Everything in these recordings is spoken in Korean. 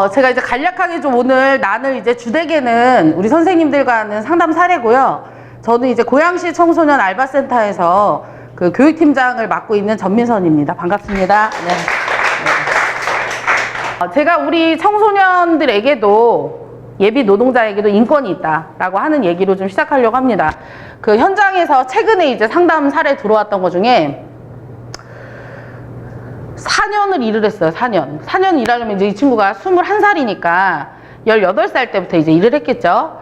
제가 이제 간략하게 좀 오늘 나눌 이제 주되게는 우리 선생님들과 하는 상담 사례고요. 저는 이제 고양시 청소년 알바센터에서 그 교육팀장을 맡고 있는 전민선입니다. 반갑습니다. 네. 제가 우리 청소년들에게도 예비 노동자에게도 인권이 있다라고 하는 얘기로 좀 시작하려고 합니다. 그 현장에서 최근에 이제 상담 사례 들어왔던 것 중에 4년을 일을 했어요. 4년 일하려면 이제 이 친구가 21살이니까 18살 때부터 이제 일을 했겠죠.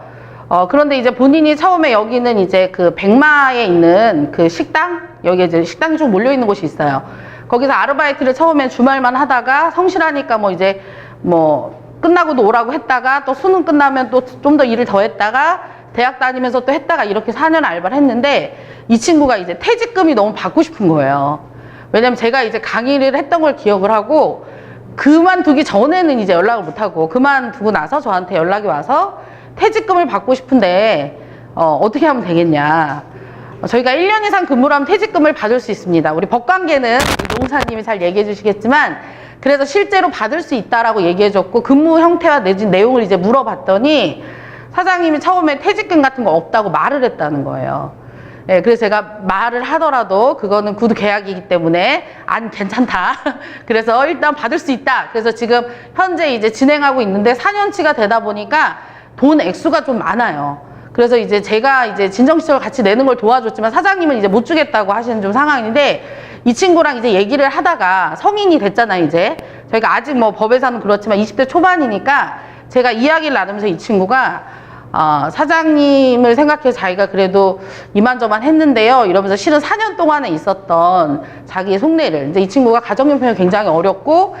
그런데 이제 본인이 처음에 여기는 이제 그 백마에 있는 그 식당, 여기 이제 식당이 좀 몰려있는 곳이 있어요. 거기서 아르바이트를 처음엔 주말만 하다가 성실하니까 뭐 이제 뭐 끝나고도 오라고 했다가 또 수능 끝나면 또 좀 더 일을 더 했다가 대학 다니면서 또 했다가 이렇게 4년 알바를 했는데 이 친구가 이제 퇴직금이 너무 받고 싶은 거예요. 왜냐면 제가 이제 강의를 했던 걸 기억을 하고 그만두기 전에는 이제 연락을 못하고 그만두고 나서 저한테 연락이 와서 퇴직금을 받고 싶은데 어떻게 하면 되겠냐. 저희가 1년 이상 근무를 하면 퇴직금을 받을 수 있습니다. 우리 법관계는 노무사님이 잘 얘기해 주시겠지만 그래서 실제로 받을 수 있다라고 얘기해 줬고 근무 형태와 내용을 이제 물어봤더니 사장님이 처음에 퇴직금 같은 거 없다고 말을 했다는 거예요. 예, 그래서 제가 말을 하더라도 그거는 구두 계약이기 때문에 안 괜찮다. 그래서 일단 받을 수 있다. 그래서 지금 현재 이제 진행하고 있는데 4년치가 되다 보니까 돈 액수가 좀 많아요. 그래서 이제 제가 이제 진정시설 같이 내는 걸 도와줬지만 사장님은 이제 못 주겠다고 하시는 좀 상황인데 이 친구랑 이제 얘기를 하다가 성인이 됐잖아요, 이제. 저희가 아직 뭐 법에서는 그렇지만 20대 초반이니까 제가 이야기를 나누면서 이 친구가 사장님을 생각해서 자기가 그래도 이만저만 했는데요. 이러면서 실은 4년 동안에 있었던 자기의 속내를 이제 이 친구가 가정형편이 굉장히 어렵고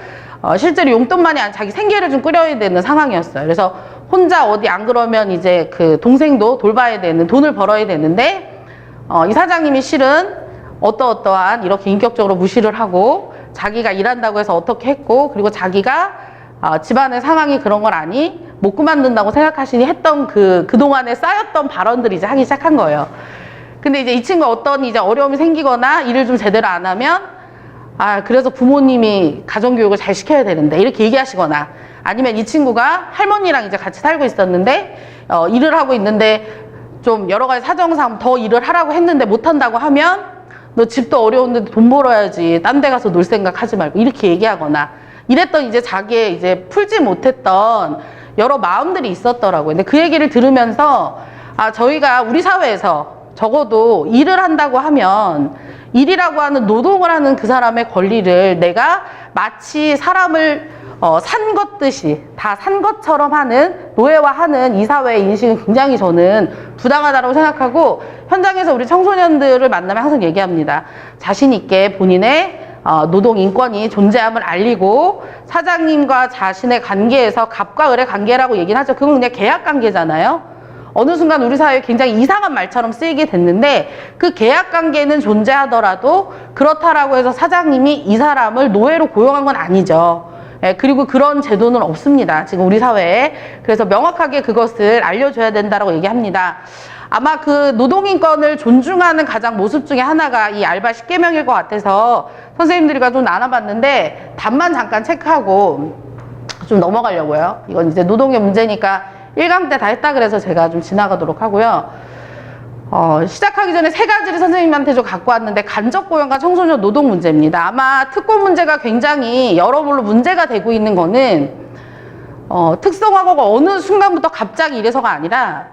실제로 용돈만이 아니라 자기 생계를 좀 꾸려야 되는 상황이었어요. 그래서 혼자 어디 안 그러면 이제 그 동생도 돌봐야 되는 돈을 벌어야 되는데 이 사장님이 실은 어떠한 이렇게 인격적으로 무시를 하고 자기가 일한다고 해서 어떻게 했고 그리고 자기가 집안의 상황이 그런 걸 아니 못 그만둔다고 생각하시니 했던 그동안에 쌓였던 발언들이 이제 하기 시작한 거예요. 근데 이제 이 친구가 어떤 이제 어려움이 생기거나 일을 좀 제대로 안 하면 그래서 부모님이 가정교육을 잘 시켜야 되는데 이렇게 얘기하시거나 아니면 이 친구가 할머니랑 이제 같이 살고 있었는데 일을 하고 있는데 좀 여러 가지 사정상 더 일을 하라고 했는데 못 한다고 하면 너 집도 어려운데 돈 벌어야지 딴 데 가서 놀 생각 하지 말고 이렇게 얘기하거나 이랬던 이제 자기의 이제 풀지 못했던 여러 마음들이 있었더라고요. 근데 그 얘기를 들으면서 저희가 우리 사회에서 적어도 일을 한다고 하면 일이라고 하는 노동을 하는 그 사람의 권리를 내가 마치 사람을 산 것듯이 다 산 것처럼 하는 노예화하는 이 사회의 인식은 굉장히 저는 부당하다고 생각하고 현장에서 우리 청소년들을 만나면 항상 얘기합니다. 자신 있게 본인의 노동 인권이 존재함을 알리고 사장님과 자신의 관계에서 갑과 을의 관계라고 얘기는 하죠. 그건 그냥 계약 관계잖아요. 어느 순간 우리 사회에 굉장히 이상한 말처럼 쓰이게 됐는데 그 계약 관계는 존재하더라도 그렇다라고 해서 사장님이 이 사람을 노예로 고용한 건 아니죠. 예, 그리고 그런 제도는 없습니다. 지금 우리 사회에. 그래서 명확하게 그것을 알려줘야 된다라고 얘기합니다. 아마 그 노동인권을 존중하는 가장 모습 중에 하나가 이 알바 10계명일 것 같아서 선생님들과 좀 나눠봤는데 답만 잠깐 체크하고 좀 넘어가려고요. 이건 이제 노동의 문제니까 1강 때 다 했다 그래서 제가 좀 지나가도록 하고요. 시작하기 전에 3가지를 선생님한테 좀 갖고 왔는데 간접고용과 청소년 노동 문제입니다. 아마 특고 문제가 굉장히 여러모로 문제가 되고 있는 거는 특성화고가 어느 순간부터 갑자기 이래서가 아니라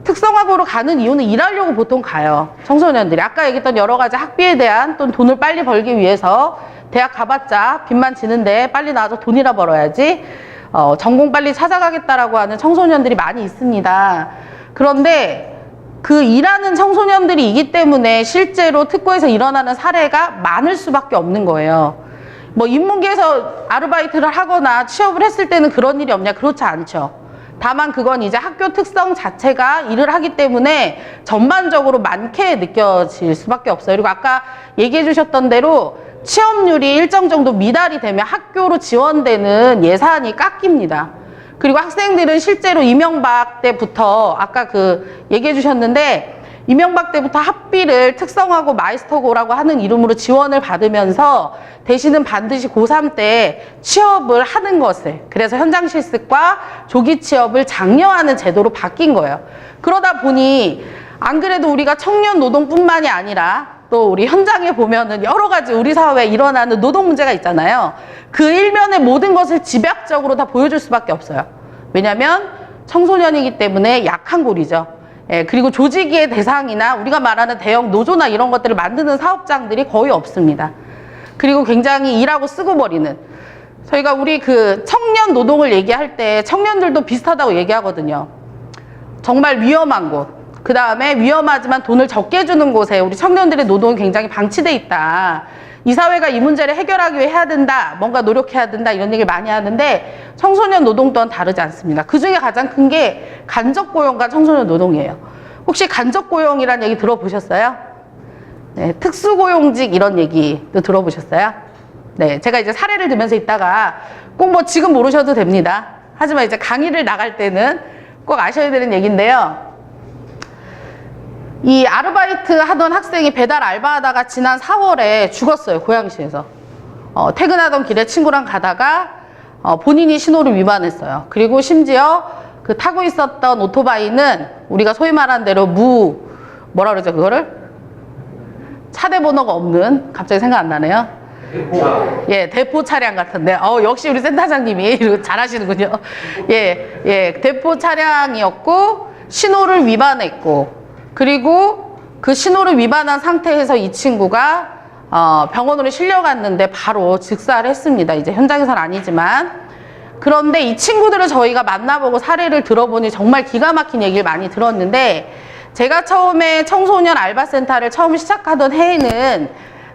특성화고로 가는 이유는 일하려고 보통 가요. 청소년들이. 아까 얘기했던 여러 가지 학비에 대한 또 돈을 빨리 벌기 위해서 대학 가봤자 빚만 지는데 빨리 나와서 돈이나 벌어야지 전공 빨리 찾아가겠다라고 하는 청소년들이 많이 있습니다. 그런데 그 일하는 청소년들이 기 때문에 실제로 특고에서 일어나는 사례가 많을 수밖에 없는 거예요. 뭐 인문계에서 아르바이트를 하거나 취업을 했을 때는 그런 일이 없냐? 그렇지 않죠. 다만 그건 이제 학교 특성 자체가 일을 하기 때문에 전반적으로 많게 느껴질 수밖에 없어요. 그리고 아까 얘기해 주셨던 대로 취업률이 일정 정도 미달이 되면 학교로 지원되는 예산이 깎입니다. 그리고 학생들은 실제로 이명박 때부터 아까 얘기해 주셨는데 이명박 때부터 학비를 특성화고 마이스터고라고 하는 이름으로 지원을 받으면서 대신은 반드시 고3 때 취업을 하는 것을, 그래서 현장 실습과 조기 취업을 장려하는 제도로 바뀐 거예요. 그러다 보니 안 그래도 우리가 청년 노동뿐만이 아니라 또 우리 현장에 보면은 여러 가지 우리 사회에 일어나는 노동 문제가 있잖아요. 그 일면의 모든 것을 집약적으로 다 보여줄 수밖에 없어요. 왜냐하면 청소년이기 때문에 약한 고리죠. 예, 그리고 조직의 대상이나 우리가 말하는 대형 노조나 이런 것들을 만드는 사업장들이 거의 없습니다. 그리고 굉장히 일하고 쓰고 버리는, 저희가 우리 그 청년 노동을 얘기할 때 청년들도 비슷하다고 얘기하거든요. 정말 위험한 곳, 그 다음에 위험하지만 돈을 적게 주는 곳에 우리 청년들의 노동이 굉장히 방치돼 있다. 이 사회가 이 문제를 해결하기 위해 해야 된다, 뭔가 노력해야 된다, 이런 얘기를 많이 하는데 청소년 노동 또한 다르지 않습니다. 그 중에 가장 큰 게 간접고용과 청소년 노동이에요. 혹시 간접고용이라는 얘기 들어보셨어요? 네, 특수고용직 이런 얘기도 들어보셨어요? 네, 제가 이제 사례를 들면서 있다가 꼭 뭐 지금 모르셔도 됩니다. 하지만 이제 강의를 나갈 때는 꼭 아셔야 되는 얘기인데요. 이 아르바이트 하던 학생이 배달 알바하다가 지난 4월에 죽었어요. 고양시에서. 퇴근하던 길에 친구랑 가다가 본인이 신호를 위반했어요. 그리고 심지어 그 타고 있었던 오토바이는 우리가 소위 말하는 대로 뭐라 그러죠 그거를? 차대 번호가 없는, 갑자기 생각 안 나네요. 예, 대포 차량 같은데, 역시 우리 센터장님이 잘하시는군요. 예, 대포 차량이었고 신호를 위반했고, 그리고 그 신호를 위반한 상태에서 이 친구가 병원으로 실려갔는데 바로 즉사를 했습니다. 이제 현장에서는 아니지만. 그런데 이 친구들을 저희가 만나보고 사례를 들어보니 정말 기가 막힌 얘기를 많이 들었는데, 제가 처음에 청소년 알바센터를 처음 시작하던 해에는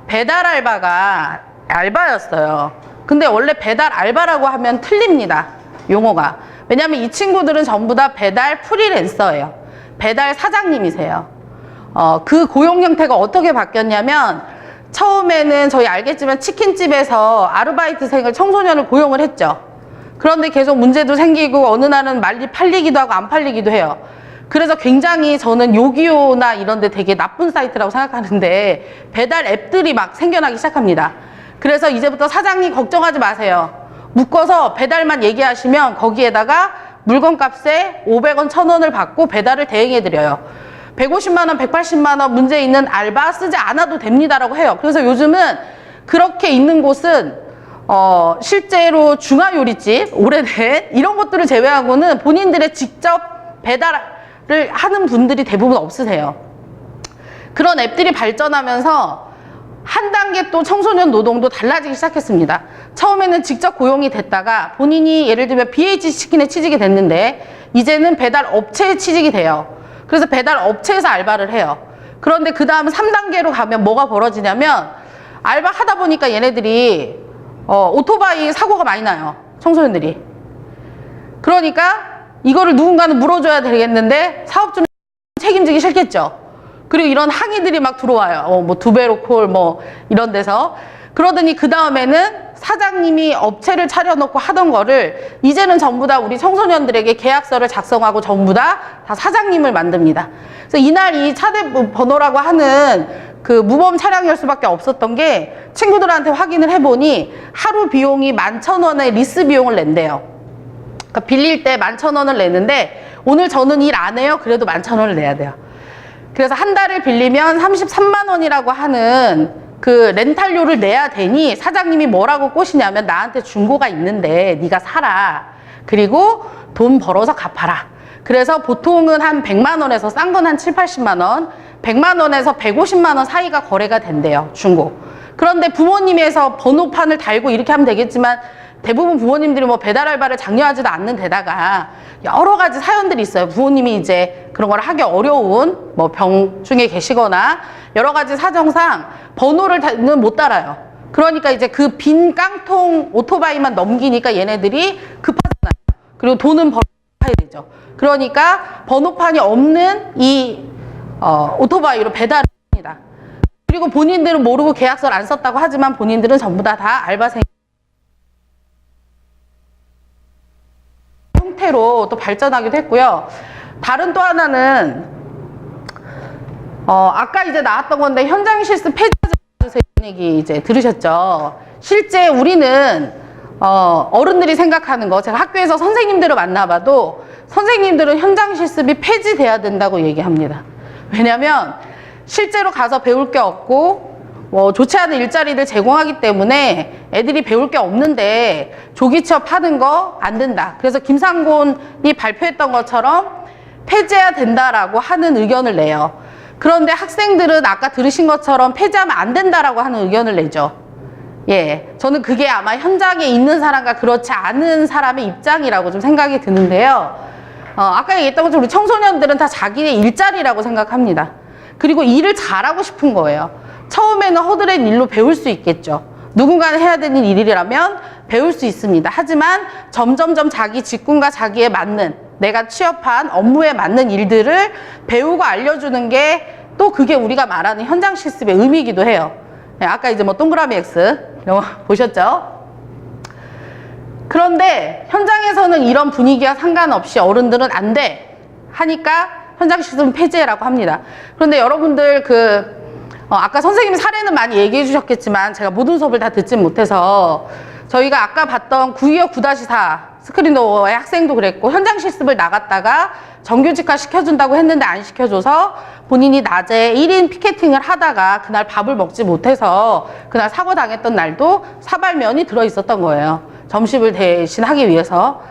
배달 알바가 알바였어요. 근데 원래 배달 알바라고 하면 틀립니다. 용어가. 왜냐하면 이 친구들은 전부 다 배달 프리랜서예요. 배달 사장님이세요. 그 고용 형태가 어떻게 바뀌었냐면, 처음에는 저희 알겠지만 치킨집에서 아르바이트생을, 청소년을 고용을 했죠. 그런데 계속 문제도 생기고 어느 날은 팔리기도 하고 안 팔리기도 해요. 그래서 굉장히 저는 요기요나 이런 데 되게 나쁜 사이트라고 생각하는데 배달 앱들이 막 생겨나기 시작합니다. 그래서 이제부터 사장님 걱정하지 마세요. 묶어서 배달만 얘기하시면 거기에다가 물건값에 500원, 1000원을 받고 배달을 대행해드려요. 150만 원, 180만 원 문제 있는 알바 쓰지 않아도 됩니다라고 해요. 그래서 요즘은 그렇게 있는 곳은 실제로 중화요리집, 오래된 이런 것들을 제외하고는 본인들의 직접 배달을 하는 분들이 대부분 없으세요. 그런 앱들이 발전하면서 한 단계 또 청소년 노동도 달라지기 시작했습니다. 처음에는 직접 고용이 됐다가 본인이 예를 들면 BH치킨에 취직이 됐는데 이제는 배달 업체에 취직이 돼요. 그래서 배달 업체에서 알바를 해요. 그런데 그 다음 3단계로 가면 뭐가 벌어지냐면, 알바 하다 보니까 얘네들이 오토바이 사고가 많이 나요. 청소년들이. 그러니까 이거를 누군가는 물어줘야 되겠는데 사업주는 책임지기 싫겠죠. 그리고 이런 항의들이 막 들어와요. 뭐 두배로콜 뭐 이런 데서. 그러더니 그 다음에는 사장님이 업체를 차려놓고 하던 거를 이제는 전부 다 우리 청소년들에게 계약서를 작성하고 전부 다 사장님을 만듭니다. 그래서 이날 이 차대 번호라고 하는 그 무보험 차량일 수밖에 없었던 게, 친구들한테 확인을 해보니 하루 비용이 11,000원의 리스 비용을 낸대요. 그러니까 빌릴 때 11,000원을 내는데 오늘 저는 일 안 해요. 그래도 11,000원을 내야 돼요. 그래서 한 달을 빌리면 33만 원이라고 하는 그 렌탈료를 내야 되니 사장님이 뭐라고 꼬시냐면, 나한테 중고가 있는데 네가 사라. 그리고 돈 벌어서 갚아라. 그래서 보통은 한 100만 원에서 싼 건 한 7, 80만 원, 100만 원에서 150만 원 사이가 거래가 된대요. 중고. 그런데 부모님에서 번호판을 달고 이렇게 하면 되겠지만 대부분 부모님들이 뭐 배달 알바를 장려하지도 않는 데다가 여러 가지 사연들이 있어요. 부모님이 이제 그런 걸 하기 어려운 뭐 병중에 계시거나 여러 가지 사정상 번호를 못 달아요. 그러니까 이제 그 빈 깡통 오토바이만 넘기니까 얘네들이 급하잖아요. 그리고 돈은 벌어야 되죠. 그러니까 번호판이 없는 이 오토바이로 배달을 합니다. 그리고 본인들은 모르고 계약서를 안 썼다고 하지만 본인들은 전부 다 알바생 형태로 또 발전하기도 했고요. 다른 또 하나는 아까 이제 나왔던 건데 현장 실습 폐지하자 얘기 이제 들으셨죠? 실제 우리는 어른들이 생각하는 거, 제가 학교에서 선생님들을 만나봐도 선생님들은 현장 실습이 폐지돼야 된다고 얘기합니다. 왜냐면 실제로 가서 배울 게 없고 좋지 않은 일자리를 제공하기 때문에 애들이 배울 게 없는데 조기 취업하는 거 안 된다. 그래서 김상곤이 발표했던 것처럼 폐지해야 된다라고 하는 의견을 내요. 그런데 학생들은 아까 들으신 것처럼 폐지하면 안 된다라고 하는 의견을 내죠. 예, 저는 그게 아마 현장에 있는 사람과 그렇지 않은 사람의 입장이라고 좀 생각이 드는데요. 아까 얘기했던 것처럼 우리 청소년들은 다 자기의 일자리라고 생각합니다. 그리고 일을 잘하고 싶은 거예요. 처음에는 허드렛 일로 배울 수 있겠죠. 누군가는 해야 되는 일이라면 배울 수 있습니다. 하지만 점점점 자기 직군과 자기에 맞는, 내가 취업한 업무에 맞는 일들을 배우고 알려주는 게 또 그게 우리가 말하는 현장 실습의 의미이기도 해요. 네, 아까 이제 동그라미 X 이런 거 보셨죠? 그런데 현장에서는 이런 분위기와 상관없이 어른들은 안 돼 하니까 현장 실습은 폐지라고 합니다. 그런데 여러분들 아까 선생님이 사례는 많이 얘기해 주셨겠지만 제가 모든 수업을 다 듣진 못해서 저희가 아까 봤던 925 9-4 스크린도어의 학생도 그랬고 현장 실습을 나갔다가 정규직화 시켜준다고 했는데 안 시켜줘서 본인이 낮에 1인 피켓팅을 하다가 그날 밥을 먹지 못해서 그날 사고 당했던 날도 사발면이 들어있었던 거예요. 점심을 대신하기 위해서.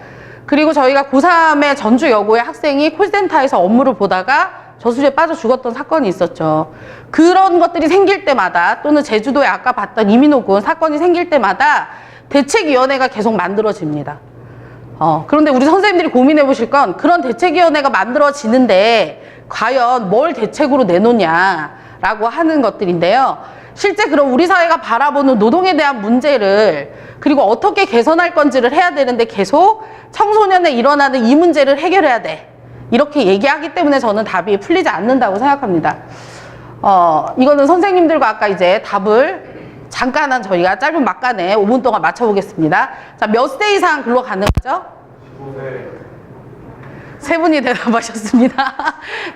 그리고 저희가 고3의 전주여고의 학생이 콜센터에서 업무를 보다가 저수지에 빠져 죽었던 사건이 있었죠. 그런 것들이 생길 때마다 또는 제주도에 아까 봤던 이민호군 사건이 생길 때마다 대책위원회가 계속 만들어집니다. 그런데 우리 선생님들이 고민해 보실 건 그런 대책위원회가 만들어지는데 과연 뭘 대책으로 내놓냐라고 하는 것들인데요. 실제 그럼 우리 사회가 바라보는 노동에 대한 문제를 그리고 어떻게 개선할 건지를 해야 되는데 계속 청소년에 일어나는 이 문제를 해결해야 돼. 이렇게 얘기하기 때문에 저는 답이 풀리지 않는다고 생각합니다. 이거는 선생님들과 아까 이제 답을 잠깐 저희가 짧은 막간에 5분 동안 맞춰보겠습니다. 자, 몇 세 이상 근로 가능하죠? 15세. 세 분이 대답하셨습니다.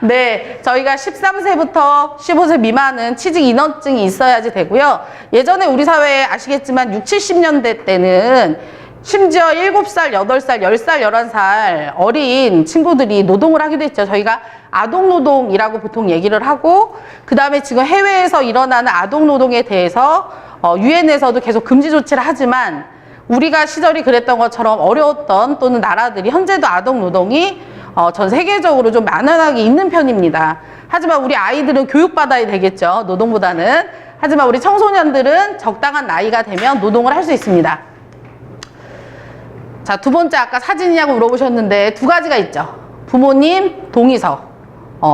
네, 저희가 13세부터 15세 미만은 취직 인원증이 있어야지 되고요. 예전에 우리 사회에 아시겠지만 60, 70년대 때는 심지어 7살, 8살, 10살, 11살 어린 친구들이 노동을 하기도 했죠. 저희가 아동노동이라고 보통 얘기를 하고 그 다음에 지금 해외에서 일어나는 아동노동에 대해서 유엔에서도 계속 금지 조치를 하지만 우리가 시절이 그랬던 것처럼 어려웠던 또는 나라들이 현재도 아동노동이 전 세계적으로 좀 만연하게 있는 편입니다. 하지만 우리 아이들은 교육받아야 되겠죠. 노동보다는. 하지만 우리 청소년들은 적당한 나이가 되면 노동을 할 수 있습니다. 자, 두 번째 아까 사진이냐고 물어보셨는데 두 가지가 있죠. 부모님 동의서,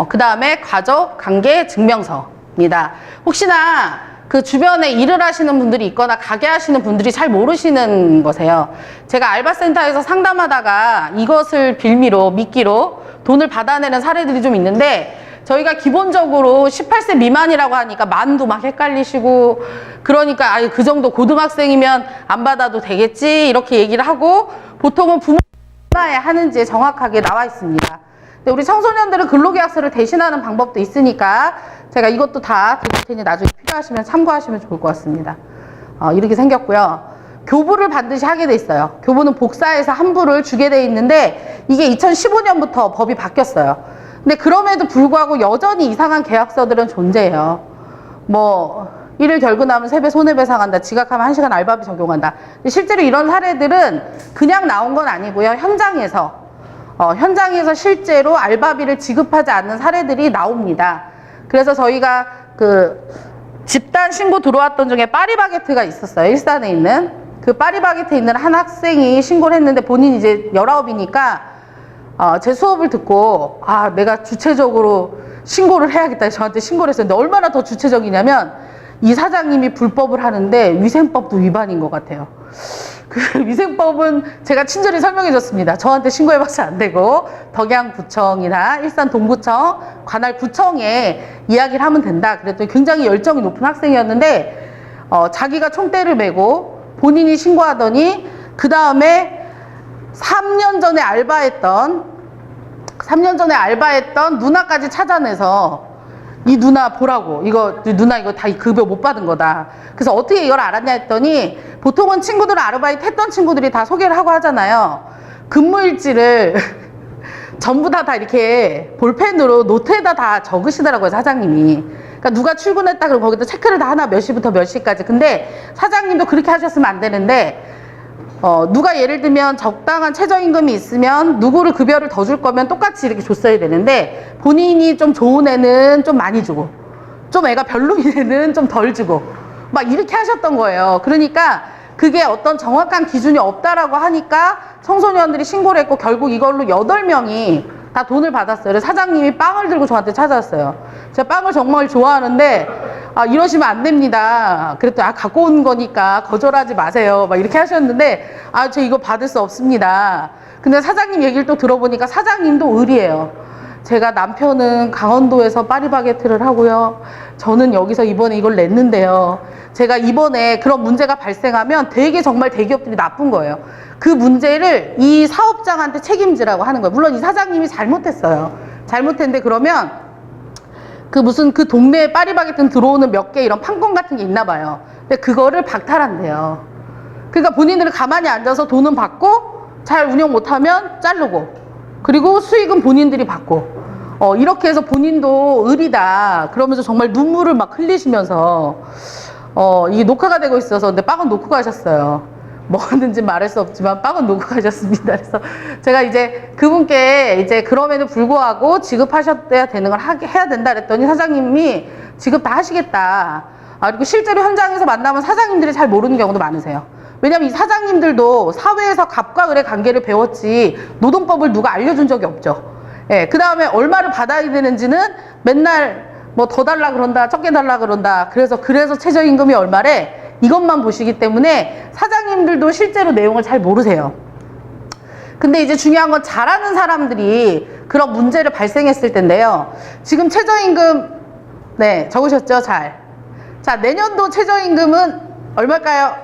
그 다음에 가족 관계 증명서입니다. 혹시나 그 주변에 일을 하시는 분들이 있거나 가게 하시는 분들이 잘 모르시는 거세요. 제가 알바센터에서 상담하다가 이것을 빌미로 미끼로 돈을 받아내는 사례들이 좀 있는데 저희가 기본적으로 18세 미만이라고 하니까 만도 막 헷갈리시고 그러니까 아유 그 정도 고등학생이면 안 받아도 되겠지 이렇게 얘기를 하고 보통은 부모가 얼마에 하는지 정확하게 나와 있습니다. 근데 우리 청소년들은 근로계약서를 대신하는 방법도 있으니까 제가 이것도 다 드릴 테니 나중에 필요하시면 참고하시면 좋을 것 같습니다. 이렇게 생겼고요. 교부를 반드시 하게 돼 있어요. 교부는 복사해서 환불을 주게 돼 있는데 이게 2015년부터 법이 바뀌었어요. 근데 그럼에도 불구하고 여전히 이상한 계약서들은 존재해요. 일을 결근하면 3배 손해배상한다. 지각하면 1시간 알바비 적용한다. 근데 실제로 이런 사례들은 그냥 나온 건 아니고요. 현장에서 실제로 알바비를 지급하지 않는 사례들이 나옵니다. 그래서 저희가 집단 신고 들어왔던 중에 파리바게트가 있었어요. 일산에 있는. 그 파리바게트에 있는 한 학생이 신고를 했는데 본인이 이제 19이니까 제 수업을 듣고 내가 주체적으로 신고를 해야겠다. 저한테 신고를 했었는데 얼마나 더 주체적이냐면 이 사장님이 불법을 하는데 위생법도 위반인 것 같아요. 그 위생법은 제가 친절히 설명해 줬습니다. 저한테 신고해봐서 안 되고 덕양구청이나 일산 동구청 관할 구청에 이야기를 하면 된다. 그랬더니 굉장히 열정이 높은 학생이었는데 자기가 총대를 메고 본인이 신고하더니 그 다음에 3년 전에 알바했던 누나까지 찾아내서 이 누나 보라고. 이거 누나 이거 다 급여 못 받은 거다. 그래서 어떻게 이걸 알았냐 했더니 보통은 친구들은 아르바이트 했던 친구들이 다 소개를 하고 하잖아요. 근무일지를 전부 다 이렇게 볼펜으로 노트에다 다 적으시더라고요, 사장님이. 그러니까 누가 출근했다 그러면 거기다 체크를 다 하나 몇 시부터 몇 시까지. 근데 사장님도 그렇게 하셨으면 안 되는데 누가 예를 들면 적당한 최저임금이 있으면 누구를 급여를 더 줄 거면 똑같이 이렇게 줬어야 되는데 본인이 좀 좋은 애는 좀 많이 주고 좀 애가 별로인 애는 좀 덜 주고 막 이렇게 하셨던 거예요. 그러니까 그게 어떤 정확한 기준이 없다라고 하니까 청소년들이 신고를 했고 결국 이걸로 8명이 다 돈을 받았어요. 그래서 사장님이 빵을 들고 저한테 찾아왔어요. 제가 빵을 정말 좋아하는데 이러시면 안 됩니다. 그랬더니 갖고 온 거니까 거절하지 마세요. 막 이렇게 하셨는데 저 이거 받을 수 없습니다. 근데 사장님 얘기를 또 들어보니까 사장님도 의리예요. 제가 남편은 강원도에서 파리바게트를 하고요. 저는 여기서 이번에 이걸 냈는데요. 제가 이번에 그런 문제가 발생하면 되게 정말 대기업들이 나쁜 거예요. 그 문제를 이 사업장한테 책임지라고 하는 거예요. 물론 이 사장님이 잘못했어요. 잘못했는데 그러면 그 동네에 파리바게트는 들어오는 몇 개 이런 판권 같은 게 있나 봐요. 근데 그거를 박탈한대요. 그러니까 본인들은 가만히 앉아서 돈은 받고 잘 운영 못하면 자르고 그리고 수익은 본인들이 받고 이렇게 해서 본인도 의리다 그러면서 정말 눈물을 막 흘리시면서 이게 녹화가 되고 있어서 근데 빵은 놓고 가셨어요. 뭐였는지 말할 수 없지만 빵은 놓고 가셨습니다. 그래서 제가 이제 그분께 이제 그럼에도 불구하고 지급하셔야 되는 걸 해야 된다 그랬더니 사장님이 지급 다 하시겠다. 그리고 실제로 현장에서 만나면 사장님들이 잘 모르는 경우도 많으세요. 왜냐면 이 사장님들도 사회에서 갑과 을의 관계를 배웠지 노동법을 누가 알려준 적이 없죠. 예, 그 다음에 얼마를 받아야 되는지는 맨날 뭐 더 달라 그런다, 적게 달라 그런다. 그래서 최저임금이 얼마래? 이것만 보시기 때문에 사장님들도 실제로 내용을 잘 모르세요. 근데 이제 중요한 건 잘하는 사람들이 그런 문제를 발생했을 텐데요. 지금 최저임금, 네, 적으셨죠? 잘. 자, 내년도 최저임금은 얼마일까요?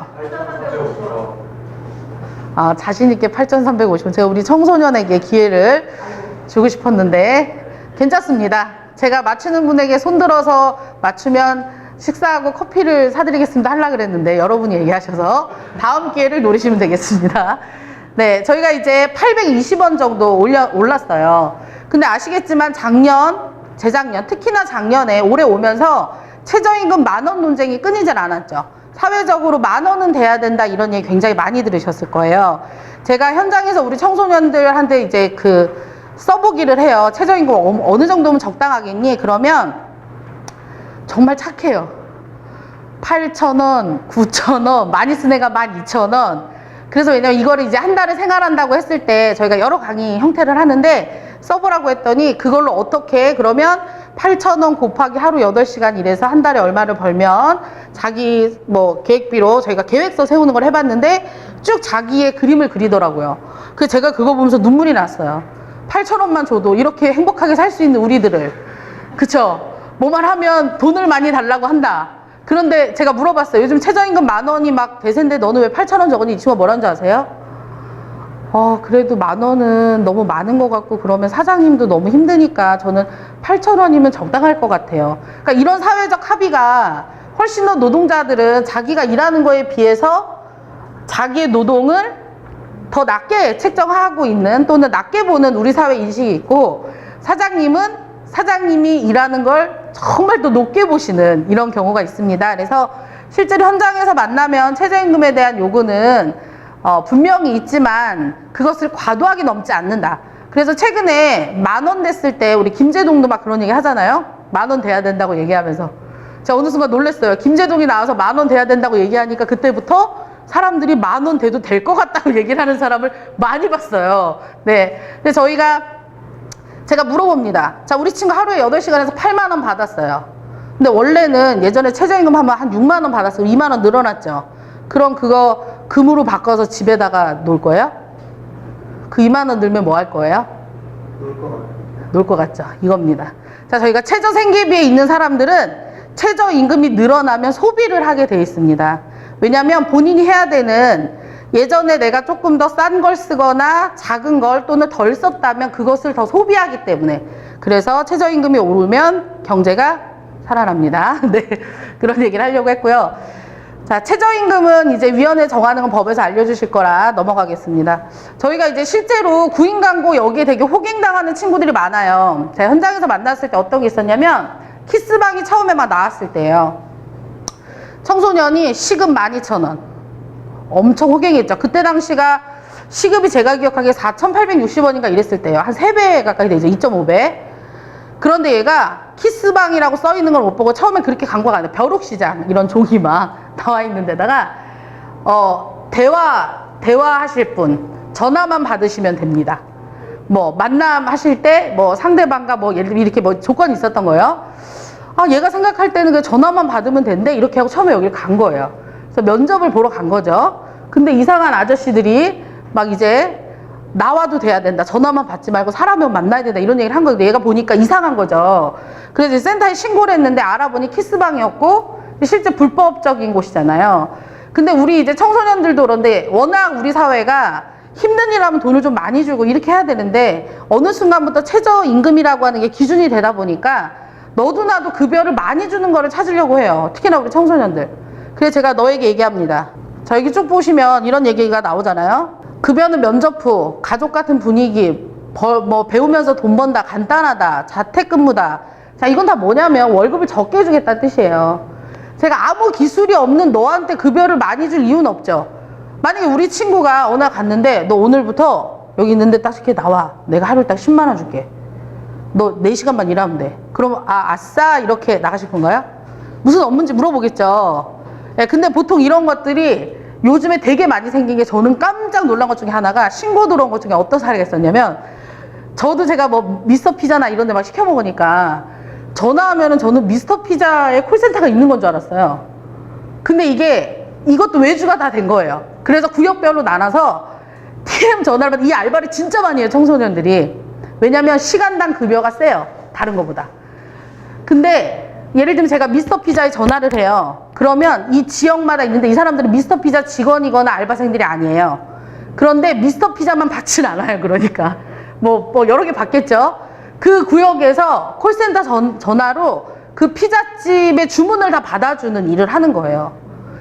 자신있게 8,350원. 제가 우리 청소년에게 기회를 주고 싶었는데, 괜찮습니다. 제가 맞추는 분에게 손들어서 맞추면 식사하고 커피를 사드리겠습니다 하려고 그랬는데 여러분이 얘기하셔서 다음 기회를 노리시면 되겠습니다. 네, 저희가 이제 820원 정도 올랐어요. 근데 아시겠지만 재작년, 특히나 작년에 올해 오면서 최저임금 10,000원 논쟁이 끊이질 않았죠. 사회적으로 10,000원은 돼야 된다 이런 얘기 굉장히 많이 들으셨을 거예요. 제가 현장에서 우리 청소년들한테 이제 써보기를 해요. 최저임금 어느 정도면 적당하겠니? 그러면 정말 착해요. 8,000원, 9,000원, 많이 쓴 애가 12,000원. 그래서 왜냐면 이거를 이제 한 달을 생활한다고 했을 때 저희가 여러 강의 형태를 하는데 써보라고 했더니 그걸로 어떻게 그러면 8,000원 곱하기 하루 8시간 일해서 한 달에 얼마를 벌면 자기 계획비로 저희가 계획서 세우는 걸 해봤는데 쭉 자기의 그림을 그리더라고요. 그래서 제가 그거 보면서 눈물이 났어요. 8,000원만 줘도 이렇게 행복하게 살 수 있는 우리들을. 그쵸? 뭐만 하면 돈을 많이 달라고 한다. 그런데 제가 물어봤어요. 요즘 최저임금 10,000원이 막 대세인데 너는 왜 8,000원 적었니? 이 친구가 뭐라는 줄 아세요? 그래도 10,000원은 너무 많은 것 같고 그러면 사장님도 너무 힘드니까 저는 8,000원이면 적당할 것 같아요. 그러니까 이런 사회적 합의가 훨씬 더 노동자들은 자기가 일하는 거에 비해서 자기의 노동을 더 낮게 책정하고 있는 또는 낮게 보는 우리 사회 인식이 있고 사장님이 일하는 걸 정말 또 높게 보시는 이런 경우가 있습니다. 그래서 실제로 현장에서 만나면 최저임금에 대한 요구는 분명히 있지만 그것을 과도하게 넘지 않는다. 그래서 최근에 10,000원 됐을 때 우리 김재동도 막 그런 얘기 하잖아요. 10,000원 돼야 된다고 얘기하면서 제가 어느 순간 놀랐어요. 김재동이 나와서 10,000원 돼야 된다고 얘기하니까 그때부터 사람들이 10,000원 돼도 될 것 같다고 얘기를 하는 사람을 많이 봤어요. 네. 그래서 제가 물어봅니다. 자, 우리 친구 하루에 8시간에서 8만원 받았어요. 근데 원래는 예전에 최저임금 하면 한 6만원 받았어요. 2만원 늘어났죠. 그럼 그거 금으로 바꿔서 집에다가 놓을 거예요? 그 2만원 늘면 뭐 할 거예요? 놀 것 같죠. 이겁니다. 자, 저희가 최저생계비에 있는 사람들은 최저임금이 늘어나면 소비를 하게 돼 있습니다. 왜냐하면 본인이 해야 되는 예전에 내가 조금 더 싼 걸 쓰거나 작은 걸 또는 덜 썼다면 그것을 더 소비하기 때문에 그래서 최저임금이 오르면 경제가 살아납니다. 네, 그런 얘기를 하려고 했고요. 자, 최저임금은 이제 위원회 정하는 건 법에서 알려주실 거라 넘어가겠습니다. 저희가 이제 실제로 구인 광고 여기에 되게 호갱당하는 친구들이 많아요. 제가 현장에서 만났을 때 어떤 게 있었냐면 키스방이 처음에 막 나왔을 때예요. 청소년이 시급 12,000원. 엄청 호갱했죠. 그때 당시가 시급이 제가 기억하기에 4,860원인가 이랬을 때예요. 한 3배 가까이 되죠. 2.5배. 그런데 얘가 키스방이라고 써 있는 걸 못 보고 처음엔 그렇게 광고가 안 돼요. 벼룩시장 이런 종이 막 나와 있는 데다가 대화하실 분 전화만 받으시면 됩니다. 뭐 만남하실 때 뭐 상대방과 뭐 예를 들면 이렇게 뭐 조건이 있었던 거예요. 아, 얘가 생각할 때는 그 전화만 받으면 된대 이렇게 하고 처음에 여기를 간 거예요. 그래서 면접을 보러 간 거죠. 근데 이상한 아저씨들이 막 이제 나와도 돼야 된다. 전화만 받지 말고 사람을 만나야 된다. 이런 얘기를 한 건데 얘가 보니까 이상한 거죠. 그래서 센터에 신고를 했는데 알아보니 키스방이었고 실제 불법적인 곳이잖아요. 근데 우리 이제 청소년들도 그런데 워낙 우리 사회가 힘든 일 하면 돈을 좀 많이 주고 이렇게 해야 되는데 어느 순간부터 최저임금이라고 하는 게 기준이 되다 보니까 너도 나도 급여를 많이 주는 거를 찾으려고 해요. 특히나 우리 청소년들. 그래서 제가 너에게 얘기합니다. 자, 여기 쭉 보시면 이런 얘기가 나오잖아요. 급여는 면접 후 가족 같은 분위기, 뭐 배우면서 돈 번다, 간단하다, 자택근무다. 자, 이건 다 뭐냐면 월급을 적게 주겠다는 뜻이에요. 제가 아무 기술이 없는 너한테 급여를 많이 줄 이유는 없죠. 만약에 우리 친구가 어느 날 갔는데 너 오늘부터 여기 있는데 딱 이렇게 나와. 내가 하루에 딱 10만 원 줄게. 너 4시간만 일하면 돼. 그럼 아싸 이렇게 나가실 건가요? 무슨 업무인지 물어보겠죠. 예, 근데 보통 이런 것들이 요즘에 되게 많이 생긴 게 저는 깜짝 놀란 것 중에 하나가 신고 들어온 것 중에 어떤 사례가 있었냐면 저도 제가 뭐 미스터 피자나 이런 데 막 시켜 먹으니까 전화하면은 저는 미스터 피자의 콜센터가 있는 건 줄 알았어요. 근데 이것도 외주가 다 된 거예요. 그래서 구역별로 나눠서 TM 전화를 받는 이 알바를 진짜 많이 해요, 청소년들이. 왜냐면 시간당 급여가 세요, 다른 거보다. 근데 예를 들면 제가 미스터 피자에 전화를 해요. 그러면 이 지역마다 있는데 이 사람들은 미스터 피자 직원이거나 알바생들이 아니에요. 그런데 미스터 피자만 받진 않아요. 그러니까 뭐 여러 개 받겠죠. 그 구역에서 콜센터 전화로 그 피자집의 주문을 다 받아주는 일을 하는 거예요.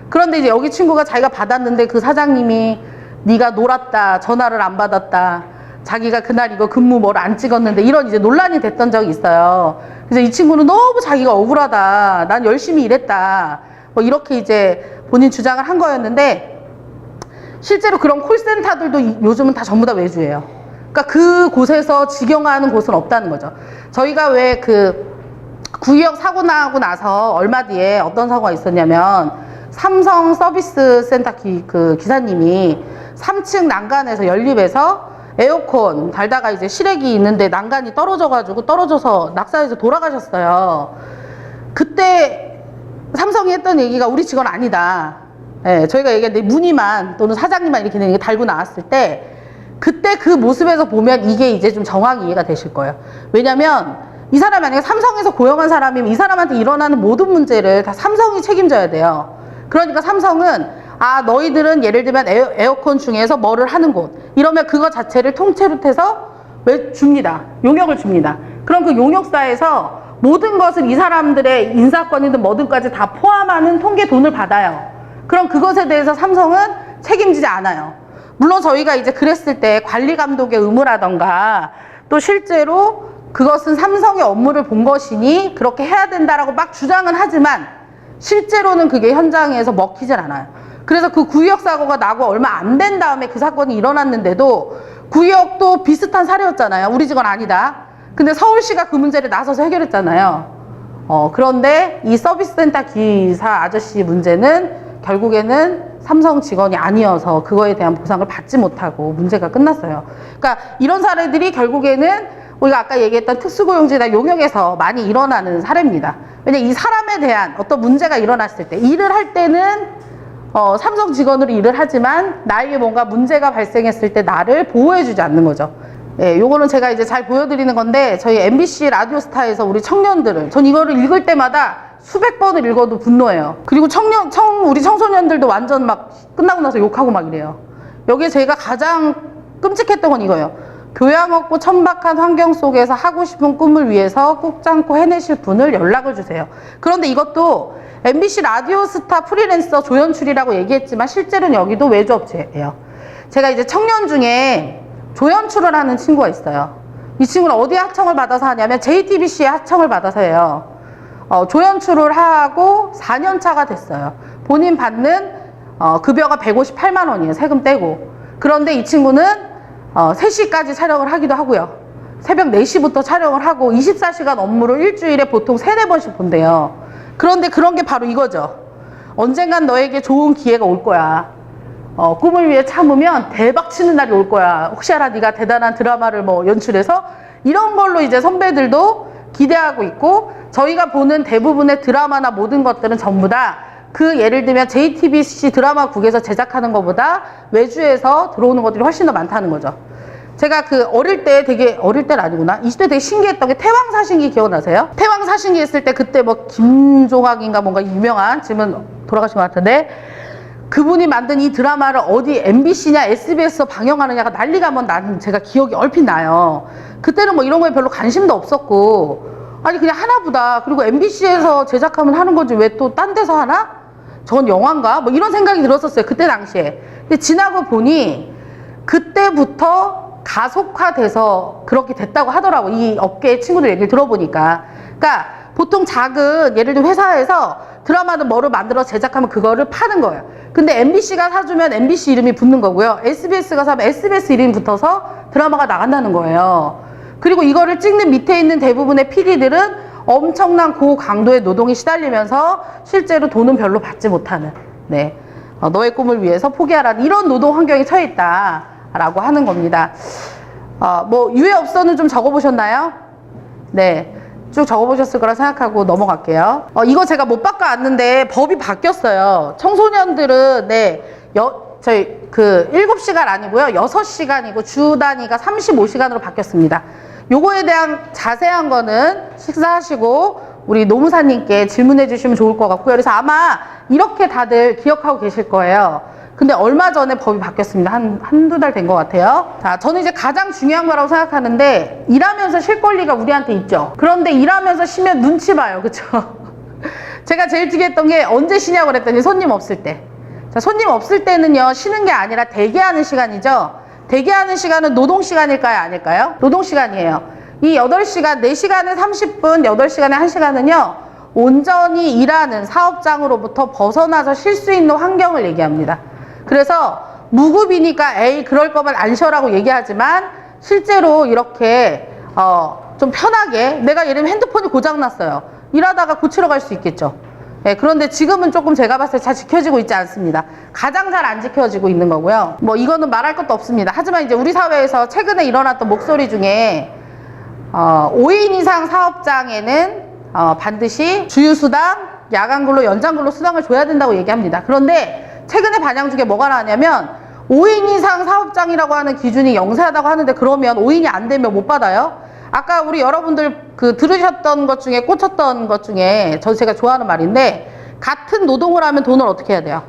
그런데 이제 여기 친구가 자기가 받았는데 그 사장님이 네가 놀았다, 전화를 안 받았다, 자기가 그날 이거 근무 뭘 안 찍었는데 이런 이제 논란이 됐던 적이 있어요. 그래서 이 친구는 너무 자기가 억울하다, 난 열심히 일했다, 뭐 이렇게 이제 본인 주장을 한 거였는데 실제로 그런 콜센터들도 요즘은 다 전부 다 외주예요. 그러니까 그 곳에서 직영하는 곳은 없다는 거죠. 저희가 왜 그 구역 사고 나고 나서 얼마 뒤에 어떤 사고가 있었냐면 삼성 서비스 센터 기사님이 3층 난간에서 연립해서 에어컨 달다가 이제 실외기 있는데 난간이 떨어져서 낙사해서 돌아가셨어요. 그때 삼성이 했던 얘기가 우리 직원 아니다. 예, 저희가 얘기했는데 문의만 또는 사장님만 이렇게 되는 게 달고 나왔을 때 그때 그 모습에서 보면 이게 이제 좀 정확히 이해가 되실 거예요. 왜냐면 이 사람이 만약에 삼성에서 고용한 사람이면 이 사람한테 일어나는 모든 문제를 다 삼성이 책임져야 돼요. 그러니까 삼성은 너희들은 예를 들면 에어컨 중에서 뭐를 하는 곳 이러면 그거 자체를 통째로 해서 줍니다. 용역을 줍니다. 그럼 그 용역사에서 모든 것을 이 사람들의 인사권이든 뭐든까지 다 포함하는 통계 돈을 받아요. 그럼 그것에 대해서 삼성은 책임지지 않아요. 물론 저희가 이제 그랬을 때 관리 감독의 의무라던가 또 실제로 그것은 삼성의 업무를 본 것이니 그렇게 해야 된다라고 막 주장은 하지만 실제로는 그게 현장에서 먹히질 않아요. 그래서 그 구역 사고가 나고 얼마 안 된 다음에 그 사건이 일어났는데도 구역도 비슷한 사례였잖아요. 우리 직원 아니다. 근데 서울시가 그 문제를 나서서 해결했잖아요. 그런데 이 서비스 센터 기사 아저씨 문제는 결국에는 삼성 직원이 아니어서 그거에 대한 보상을 받지 못하고 문제가 끝났어요. 그러니까 이런 사례들이 결국에는 우리가 아까 얘기했던 특수고용지나 용역에서 많이 일어나는 사례입니다. 왜냐면 이 사람에 대한 어떤 문제가 일어났을 때 일을 할 때는 삼성 직원으로 일을 하지만 나에게 뭔가 문제가 발생했을 때 나를 보호해주지 않는 거죠. 예, 요거는 제가 이제 잘 보여드리는 건데 저희 MBC 라디오스타에서 우리 청년들을 전 이거를 읽을 때마다 수백 번을 읽어도 분노해요. 그리고 우리 청소년들도 완전 막 끝나고 나서 욕하고 막 이래요. 여기에 제가 가장 끔찍했던 건 이거예요. 교양 없고 천박한 환경 속에서 하고 싶은 꿈을 위해서 꾹 참고 해내실 분을 연락을 주세요. 그런데 이것도 MBC 라디오스타 프리랜서 조연출이라고 얘기했지만 실제로는 여기도 외주업체예요. 제가 이제 청년 중에 조연출을 하는 친구가 있어요. 이 친구는 어디에 하청을 받아서 하냐면 JTBC에 하청을 받아서 해요. 조연출을 하고 4년 차가 됐어요. 본인 받는 급여가 158만 원이에요. 세금 떼고. 그런데 이 친구는 3시까지 촬영을 하기도 하고요. 새벽 4시부터 촬영을 하고 24시간 업무를 일주일에 보통 3, 4번씩 본대요. 그런데 그런 게 바로 이거죠. 언젠간 너에게 좋은 기회가 올 거야. 꿈을 위해 참으면 대박 치는 날이 올 거야. 혹시 알아 네가 대단한 드라마를 뭐 연출해서 이런 걸로 이제 선배들도 기대하고 있고, 저희가 보는 대부분의 드라마나 모든 것들은 전부 다 그 예를 들면 JTBC 드라마국에서 제작하는 것보다 외주에서 들어오는 것들이 훨씬 더 많다는 거죠. 제가 그 어릴 때는 아니구나. 20대 되게 신기했던 게 태왕사신기 기억나세요? 태왕사신기 했을 때 그때 뭐 김종학인가 뭔가 유명한, 지금은 돌아가신 것 같은데, 그분이 만든 이 드라마를 어디 MBC냐 SBS에서 방영하느냐가 난리가 나는 제가 기억이 얼핏 나요. 그때는 뭐 이런 거에 별로 관심도 없었고, 아니 그냥 하나보다, 그리고 MBC에서 제작하면 하는 거지 왜 또 딴 데서 하나? 전 영화인가? 뭐 이런 생각이 들었었어요. 그때 당시에. 근데 지나고 보니 그때부터 가속화돼서 그렇게 됐다고 하더라고. 이 업계의 친구들 얘기를 들어보니까. 그러니까 보통 작은 예를 들면 회사에서 드라마는 뭐를 만들어 제작하면 그거를 파는 거예요. 근데 MBC가 사주면 MBC 이름이 붙는 거고요. SBS가 사면 SBS 이름이 붙어서 드라마가 나간다는 거예요. 그리고 이거를 찍는 밑에 있는 대부분의 PD들은 엄청난 고강도의 노동에 시달리면서 실제로 돈은 별로 받지 못하는, 네, 너의 꿈을 위해서 포기하라는 이런 노동 환경에 처해 있다라고 하는 겁니다. 뭐 유해업소는 좀 적어보셨나요? 네, 쭉 적어보셨을 거라 생각하고 넘어갈게요. 이거 제가 못 바꿔 왔는데 법이 바뀌었어요. 청소년들은 저희 7시간 아니고요. 6시간이고 주 단위가 35시간으로 바뀌었습니다. 요거에 대한 자세한 거는 식사하시고 우리 노무사님께 질문해 주시면 좋을 것 같고요. 그래서 아마 이렇게 다들 기억하고 계실 거예요. 근데 얼마 전에 법이 바뀌었습니다. 한두 달 된 것 같아요. 자, 저는 이제 가장 중요한 거라고 생각하는데, 일하면서 쉴 권리가 우리한테 있죠. 그런데 일하면서 쉬면 눈치 봐요. 그쵸? 제가 제일 특이했던 게 언제 쉬냐고 그랬더니 손님 없을 때. 자, 손님 없을 때는요, 쉬는 게 아니라 대기하는 시간이죠. 대기하는 시간은 노동시간일까요? 아닐까요? 노동시간이에요. 이 8시간, 4시간에 30분, 8시간에 1시간은요, 온전히 일하는 사업장으로부터 벗어나서 쉴 수 있는 환경을 얘기합니다. 그래서 무급이니까 에이 그럴 거면 안 쉬어라고 얘기하지만, 실제로 이렇게 좀 편하게, 내가 예를 들면 핸드폰이 고장났어요. 일하다가 고치러 갈 수 있겠죠. 네, 그런데 지금은 조금 제가 봤을 때 잘 지켜지고 있지 않습니다. 가장 잘 안 지켜지고 있는 거고요. 뭐 이거는 말할 것도 없습니다. 하지만 이제 우리 사회에서 최근에 일어났던 목소리 중에 5인 이상 사업장에는 반드시 주휴수당, 야간근로, 연장근로 수당을 줘야 된다고 얘기합니다. 그런데 최근에 반영 중에 뭐가 나왔냐면 5인 이상 사업장이라고 하는 기준이 영세하다고 하는데, 그러면 5인이 안 되면 못 받아요? 아까 우리 여러분들 들으셨던 것 중에 꽂혔던 것 중에 제가 좋아하는 말인데, 같은 노동을 하면 돈을 어떻게 해야 돼요?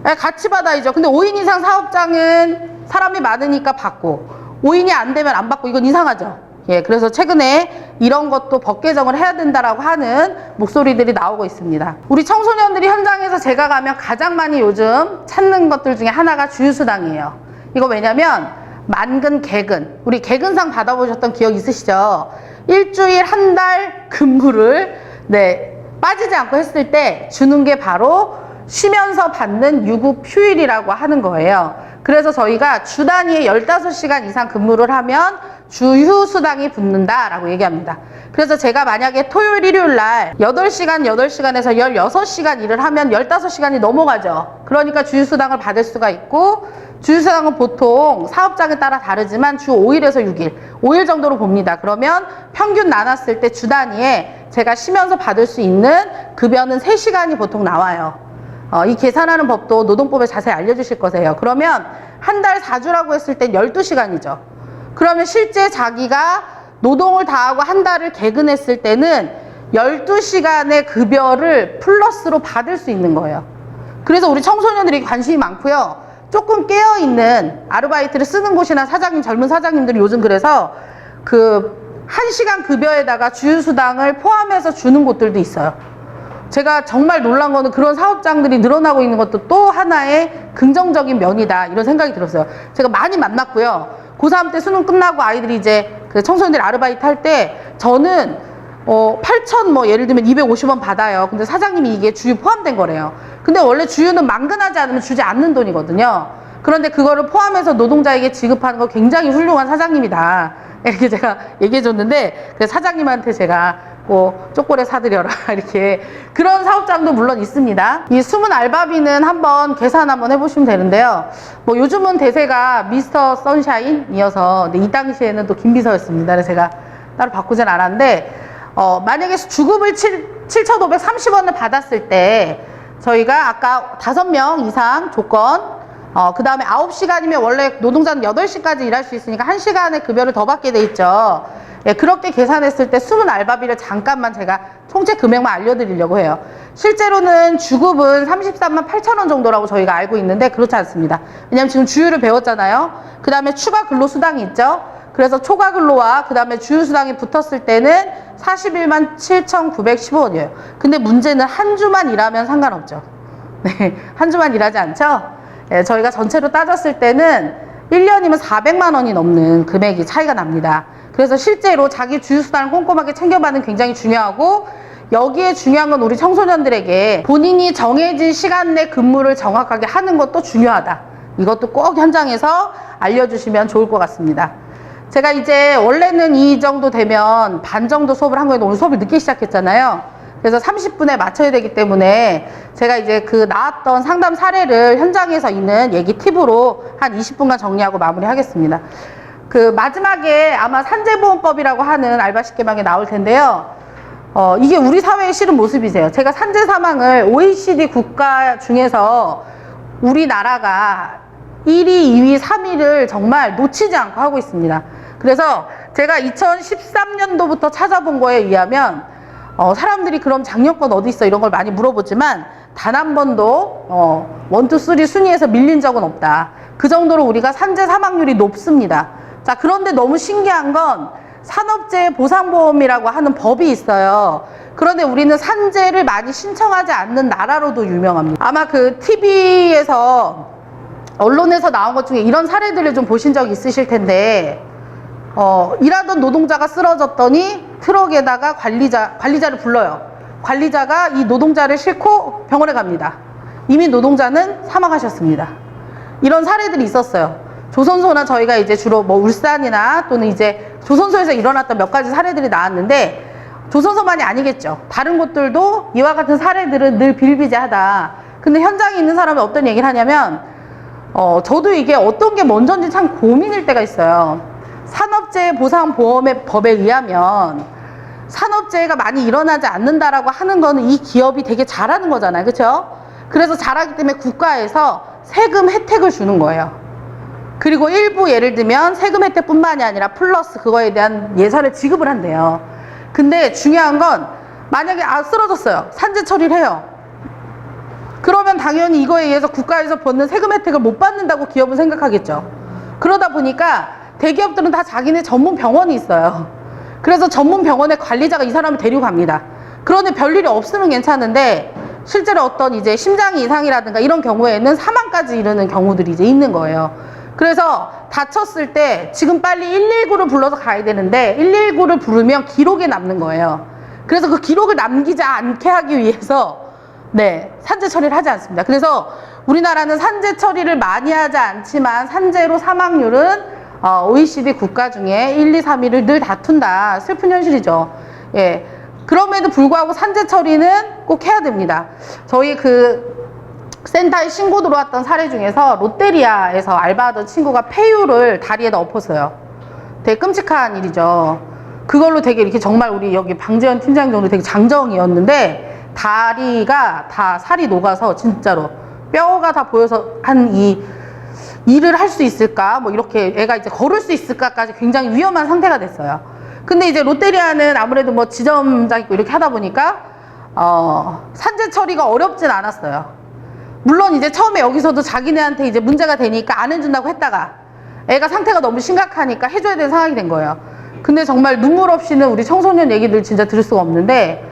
같이 받아야죠. 근데 5인 이상 사업장은 사람이 많으니까 받고 5인이 안 되면 안 받고, 이건 이상하죠. 예, 그래서 최근에 이런 것도 법 개정을 해야 된다라고 하는 목소리들이 나오고 있습니다. 우리 청소년들이 현장에서 제가 가면 가장 많이 요즘 찾는 것들 중에 하나가 주휴수당이에요. 이거 왜냐면 만근, 개근, 우리 개근상 받아보셨던 기억 있으시죠? 일주일, 한 달 근무를 빠지지 않고 했을 때 주는 게 바로 쉬면서 받는 유급 휴일이라고 하는 거예요. 그래서 저희가 주 단위에 15시간 이상 근무를 하면 주휴수당이 붙는다라고 얘기합니다. 그래서 제가 만약에 토요일, 일요일 날 8시간, 8시간에서 16시간 일을 하면 15시간이 넘어가죠. 그러니까 주휴수당을 받을 수가 있고, 주휴수당은 보통 사업장에 따라 다르지만 주 5일에서 6일, 5일 정도로 봅니다. 그러면 평균 나눴을 때 주 단위에 제가 쉬면서 받을 수 있는 급여는 3시간이 보통 나와요. 이 계산하는 법도 노동법에 자세히 알려주실 거세요. 그러면 한 달 4주라고 했을 땐 12시간이죠. 그러면 실제 자기가 노동을 다하고 한 달을 개근했을 때는 12시간의 급여를 플러스로 받을 수 있는 거예요. 그래서 우리 청소년들이 관심이 많고요. 조금 깨어있는 아르바이트를 쓰는 곳이나 사장님, 젊은 사장님들이 요즘 그래서 그 1시간 급여에다가 주휴수당을 포함해서 주는 곳들도 있어요. 제가 정말 놀란 거는 그런 사업장들이 늘어나고 있는 것도 또 하나의 긍정적인 면이다, 이런 생각이 들었어요. 제가 많이 만났고요. 고3 때 수능 끝나고 아이들이 이제 그 청소년들 아르바이트 할 때 저는 8,000 뭐 예를 들면 250원 받아요. 근데 사장님이 이게 주휴 포함된 거래요. 근데 원래 주휴는 만근하지 않으면 주지 않는 돈이거든요. 그런데 그거를 포함해서 노동자에게 지급하는 거 굉장히 훌륭한 사장님이다, 이렇게 제가 얘기해 줬는데, 그래서 사장님한테 제가 꼭 초콜릿 사드려라 이렇게, 그런 사업장도 물론 있습니다. 이 숨은 알바비는 한번 계산 한번 해보시면 되는데요. 뭐 요즘은 대세가 미스터 선샤인이어서, 이 당시에는 또 김비서였습니다. 그래서 제가 따로 바꾸진 않았는데, 만약에 주급을 7,530원을 받았을 때 저희가 아까 5명 이상 조건, 그 다음에 9시간이면 원래 노동자는 8시까지 일할 수 있으니까 1시간의 급여를 더 받게 돼 있죠. 예, 그렇게 계산했을 때 숨은 알바비를 잠깐만 제가 총체 금액만 알려드리려고 해요. 실제로는 주급은 33만 8천원 정도라고 저희가 알고 있는데 그렇지 않습니다. 왜냐면 지금 주휴를 배웠잖아요. 그 다음에 추가 근로수당이 있죠. 그래서 초과 근로와 그 다음에 주휴수당이 붙었을 때는 41만 7,915원이에요. 근데 문제는 한 주만 일하면 상관없죠. 네, 한 주만 일하지 않죠? 예, 저희가 전체로 따졌을 때는 1년이면 400만 원이 넘는 금액이 차이가 납니다. 그래서 실제로 자기 주휴수당을 꼼꼼하게 챙겨받는 게 굉장히 중요하고, 여기에 중요한 건 우리 청소년들에게 본인이 정해진 시간 내 근무를 정확하게 하는 것도 중요하다. 이것도 꼭 현장에서 알려주시면 좋을 것 같습니다. 제가 이제 원래는 이 정도 되면 반 정도 수업을 한 거예요. 오늘 수업을 늦게 시작했잖아요. 그래서 30분에 맞춰야 되기 때문에 제가 이제 그 나왔던 상담 사례를 현장에서 있는 얘기 팁으로 한 20분간 정리하고 마무리하겠습니다. 그 마지막에 아마 산재보험법이라고 하는 알바식 개방에 나올 텐데요. 이게 우리 사회의 실은 모습이세요. 제가 산재 사망을 OECD 국가 중에서 우리나라가 1위, 2위, 3위를 정말 놓치지 않고 하고 있습니다. 그래서 제가 2013년도부터 찾아본 거에 의하면 사람들이 그럼 장려권 어디 있어 이런 걸 많이 물어보지만 단 한 번도 1, 2, 3 순위에서 밀린 적은 없다. 그 정도로 우리가 산재 사망률이 높습니다. 자, 그런데 너무 신기한 건 산업재해 보상보험이라고 하는 법이 있어요. 그런데 우리는 산재를 많이 신청하지 않는 나라로도 유명합니다. 아마 그 TV에서 언론에서 나온 것 중에 이런 사례들을 좀 보신 적 있으실 텐데, 일하던 노동자가 쓰러졌더니 트럭에다가 관리자를 불러요. 관리자가 이 노동자를 싣고 병원에 갑니다. 이미 노동자는 사망하셨습니다. 이런 사례들이 있었어요. 조선소나 저희가 이제 주로 뭐 울산이나 또는 이제 조선소에서 일어났던 몇 가지 사례들이 나왔는데, 조선소만이 아니겠죠. 다른 곳들도 이와 같은 사례들은 늘 비일비재하다. 근데 현장에 있는 사람이 어떤 얘기를 하냐면, 저도 이게 어떤 게 먼저인지 참 고민일 때가 있어요. 산업재해 보상보험의 법에 의하면 산업재해가 많이 일어나지 않는다라고 하는 거는 이 기업이 되게 잘하는 거잖아요. 그렇죠? 그래서 잘하기 때문에 국가에서 세금 혜택을 주는 거예요. 그리고 일부 예를 들면 세금 혜택뿐만이 아니라 플러스 그거에 대한 예산을 지급을 한대요. 근데 중요한 건 만약에 쓰러졌어요. 산재 처리를 해요. 그러면 당연히 이거에 의해서 국가에서 받는 세금 혜택을 못 받는다고 기업은 생각하겠죠. 그러다 보니까 대기업들은 다 자기네 전문 병원이 있어요. 그래서 전문 병원에 관리자가 이 사람을 데리고 갑니다. 그런데 별일이 없으면 괜찮은데 실제로 어떤 이제 심장이 이상이라든가 이런 경우에는 사망까지 이르는 경우들이 이제 있는 거예요. 그래서 다쳤을 때 지금 빨리 119를 불러서 가야 되는데 119를 부르면 기록에 남는 거예요. 그래서 그 기록을 남기지 않게 하기 위해서 산재 처리를 하지 않습니다. 그래서 우리나라는 산재 처리를 많이 하지 않지만 산재로 사망률은 OECD 국가 중에 1, 2, 3위를 늘 다툰다. 슬픈 현실이죠. 예. 그럼에도 불구하고 산재 처리는 꼭 해야 됩니다. 저희 그 센터에 신고 들어왔던 사례 중에서 롯데리아에서 알바하던 친구가 폐유를 다리에다 엎었어요. 되게 끔찍한 일이죠. 그걸로 되게 이렇게 정말 우리 여기 방재현 팀장 정도 되게 장정이었는데 다리가 다 살이 녹아서 진짜로 뼈가 다 보여서 한 이 일을 할 수 있을까 뭐 이렇게 애가 이제 걸을 수 있을까까지 굉장히 위험한 상태가 됐어요. 근데 이제 롯데리아는 아무래도 뭐 지점장 있고 이렇게 하다 보니까 산재 처리가 어렵진 않았어요. 물론 이제 처음에 여기서도 자기네한테 이제 문제가 되니까 안 해준다고 했다가 애가 상태가 너무 심각하니까 해줘야 되는 상황이 된 거예요. 근데 정말 눈물 없이는 우리 청소년 얘기들 진짜 들을 수가 없는데,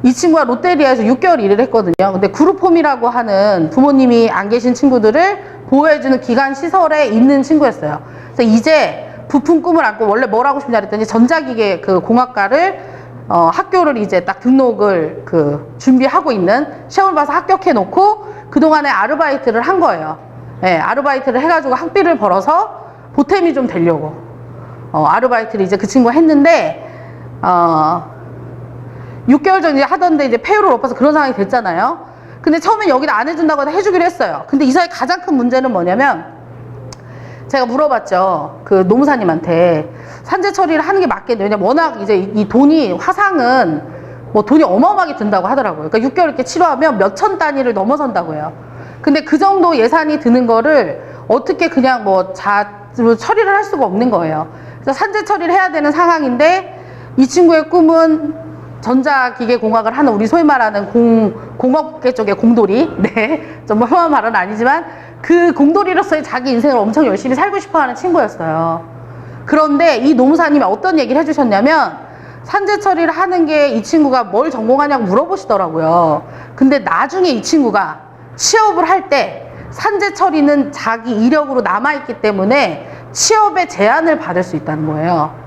이 친구가 롯데리아에서 6개월 일을 했거든요. 근데 그룹홈이라고 하는 부모님이 안 계신 친구들을 보호해주는 기관 시설에 있는 친구였어요. 그래서 이제 부푼 꿈을 안고 원래 뭘 하고 싶냐 그랬더니 전자기계 그 공학과를 학교를 이제 딱 등록을 준비하고 있는 시험을 봐서 합격해 놓고 그동안에 아르바이트를 한 거예요. 네, 아르바이트를 해가지고 학비를 벌어서 보탬이 좀 되려고 아르바이트를 이제 그 친구가 했는데 6개월 전에 하던데 이제 폐유를 엎어서 그런 상황이 됐잖아요. 근데 처음엔 여기는 안 해준다고 해주기로 했어요. 근데 이 사회 가장 큰 문제는 뭐냐면, 제가 물어봤죠. 그 노무사님한테 산재 처리를 하는 게 맞겠냐. 왜냐면 워낙 이제 이 돈이, 화상은 뭐 돈이 어마어마하게 든다고 하더라고요. 그러니까 6개월 이렇게 치료하면 몇천 단위를 넘어선다고 해요. 근데 그 정도 예산이 드는 거를 어떻게 그냥 뭐 처리를 할 수가 없는 거예요. 그래서 산재 처리를 해야 되는 상황인데, 이 친구의 꿈은 전자기계 공학을 하는, 우리 소위 말하는 공업계 쪽의 공돌이, 네, 정말 험한 말은 아니지만 그 공돌이로서의 자기 인생을 엄청 열심히 살고 싶어하는 친구였어요. 그런데 이 노무사님이 어떤 얘기를 해주셨냐면, 산재 처리를 하는 게 이 친구가 뭘 전공하냐고 물어보시더라고요. 근데 나중에 이 친구가 취업을 할 때 산재 처리는 자기 이력으로 남아있기 때문에 취업에 제한을 받을 수 있다는 거예요.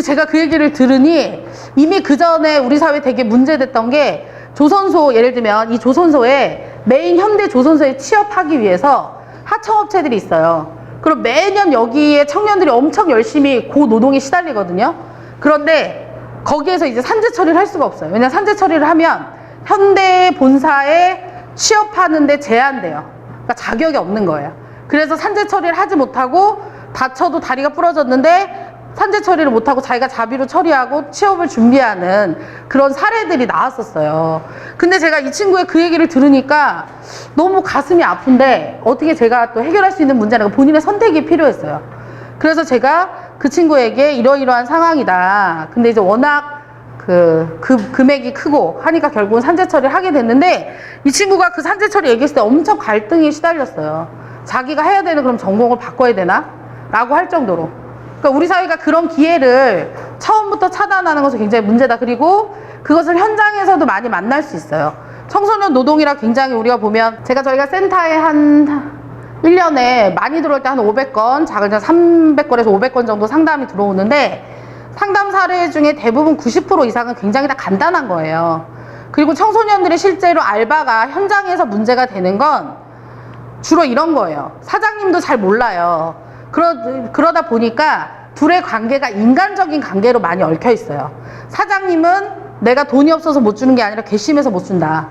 제가 그 얘기를 들으니, 이미 그 전에 우리 사회에 되게 문제됐던 게, 조선소, 예를 들면 이 조선소에 메인 현대 조선소에 취업하기 위해서 하청업체들이 있어요. 그럼 매년 여기에 청년들이 엄청 열심히 고노동에 시달리거든요. 그런데 거기에서 이제 산재 처리를 할 수가 없어요. 왜냐면 산재 처리를 하면 현대 본사에 취업하는데 제한돼요. 그러니까 자격이 없는 거예요. 그래서 산재 처리를 하지 못하고 다쳐도 다리가 부러졌는데 산재 처리를 못하고 자기가 자비로 처리하고 취업을 준비하는 그런 사례들이 나왔었어요. 근데 제가 이 친구의 그 얘기를 들으니까 너무 가슴이 아픈데, 어떻게 제가 또 해결할 수 있는 문제는 본인의 선택이 필요했어요. 그래서 제가 그 친구에게 이러이러한 상황이다. 근데 이제 워낙 금액이 크고 하니까 결국은 산재 처리를 하게 됐는데, 이 친구가 그 산재 처리 얘기했을 때 엄청 갈등에 시달렸어요. 자기가 해야 되는 그럼 전공을 바꿔야 되나? 라고 할 정도로. 그러니까 우리 사회가 그런 기회를 처음부터 차단하는 것은 굉장히 문제다. 그리고 그것을 현장에서도 많이 만날 수 있어요. 청소년 노동이라 굉장히 우리가 보면, 저희가 센터에 한 1년에 많이 들어올 때 한 500건, 작은 300건에서 500건 정도 상담이 들어오는데, 상담 사례 중에 대부분 90% 이상은 굉장히 다 간단한 거예요. 그리고 청소년들이 실제로 알바가 현장에서 문제가 되는 건 주로 이런 거예요. 사장님도 잘 몰라요. 그러다 보니까 둘의 관계가 인간적인 관계로 많이 얽혀 있어요. 사장님은 내가 돈이 없어서 못 주는 게 아니라 괘씸해서 못 준다.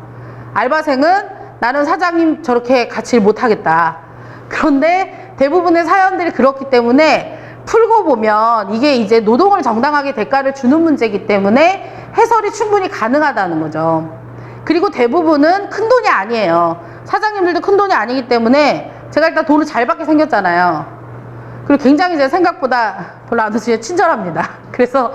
알바생은 나는 사장님 저렇게 같이 일 못 하겠다. 그런데 대부분의 사연들이 그렇기 때문에 풀고 보면 이게 이제 노동을 정당하게 대가를 주는 문제이기 때문에 해설이 충분히 가능하다는 거죠. 그리고 대부분은 큰 돈이 아니에요. 사장님들도 큰 돈이 아니기 때문에, 제가 일단 돈을 잘 받게 생겼잖아요. 그리고 굉장히 제 생각보다 별로 안 드시게 친절합니다. 그래서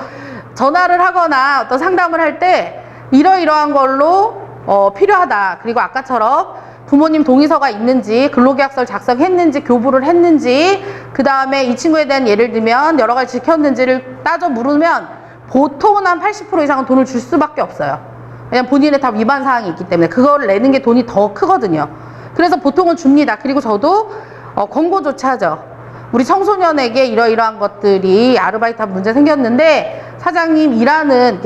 전화를 하거나 어떤 상담을 할 때 이러이러한 걸로 필요하다. 그리고 아까처럼 부모님 동의서가 있는지, 근로계약서를 작성했는지, 교부를 했는지, 그 다음에 이 친구에 대한 예를 들면 여러 가지 지켰는지를 따져 물으면 보통은 한 80% 이상은 돈을 줄 수밖에 없어요. 왜냐면 본인의 다 위반 사항이 있기 때문에 그걸 내는 게 돈이 더 크거든요. 그래서 보통은 줍니다. 그리고 저도 권고조차 하죠. 우리 청소년에게 이러이러한 것들이 아르바이트한 문제 생겼는데, 사장님 일하는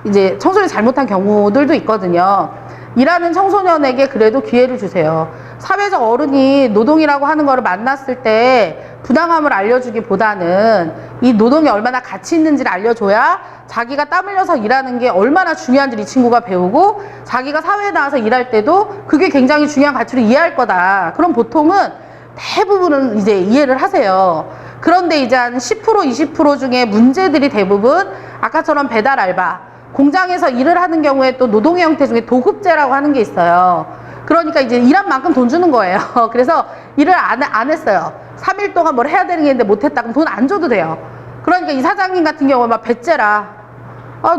이제 청소년이 잘못한 경우들도 있거든요. 일하는 청소년에게 그래도 기회를 주세요. 사회적 어른이 노동이라고 하는 거를 만났을 때 부당함을 알려주기보다는 이 노동이 얼마나 가치 있는지를 알려줘야 자기가 땀 흘려서 일하는 게 얼마나 중요한지 이 친구가 배우고, 자기가 사회에 나와서 일할 때도 그게 굉장히 중요한 가치를 이해할 거다. 그럼 보통은 대부분은 이제 이해를 하세요. 그런데 이제 한 10% 20% 중에 문제들이 대부분 아까처럼 배달 알바, 공장에서 일을 하는 경우에 또 노동의 형태 중에 도급제라고 하는 게 있어요. 그러니까 이제 일한 만큼 돈 주는 거예요. 그래서 일을 안 했어요. 3일 동안 뭘 해야 되는 게 있는데 못했다. 그럼 돈 안 줘도 돼요. 그러니까 이 사장님 같은 경우는 막 배째라.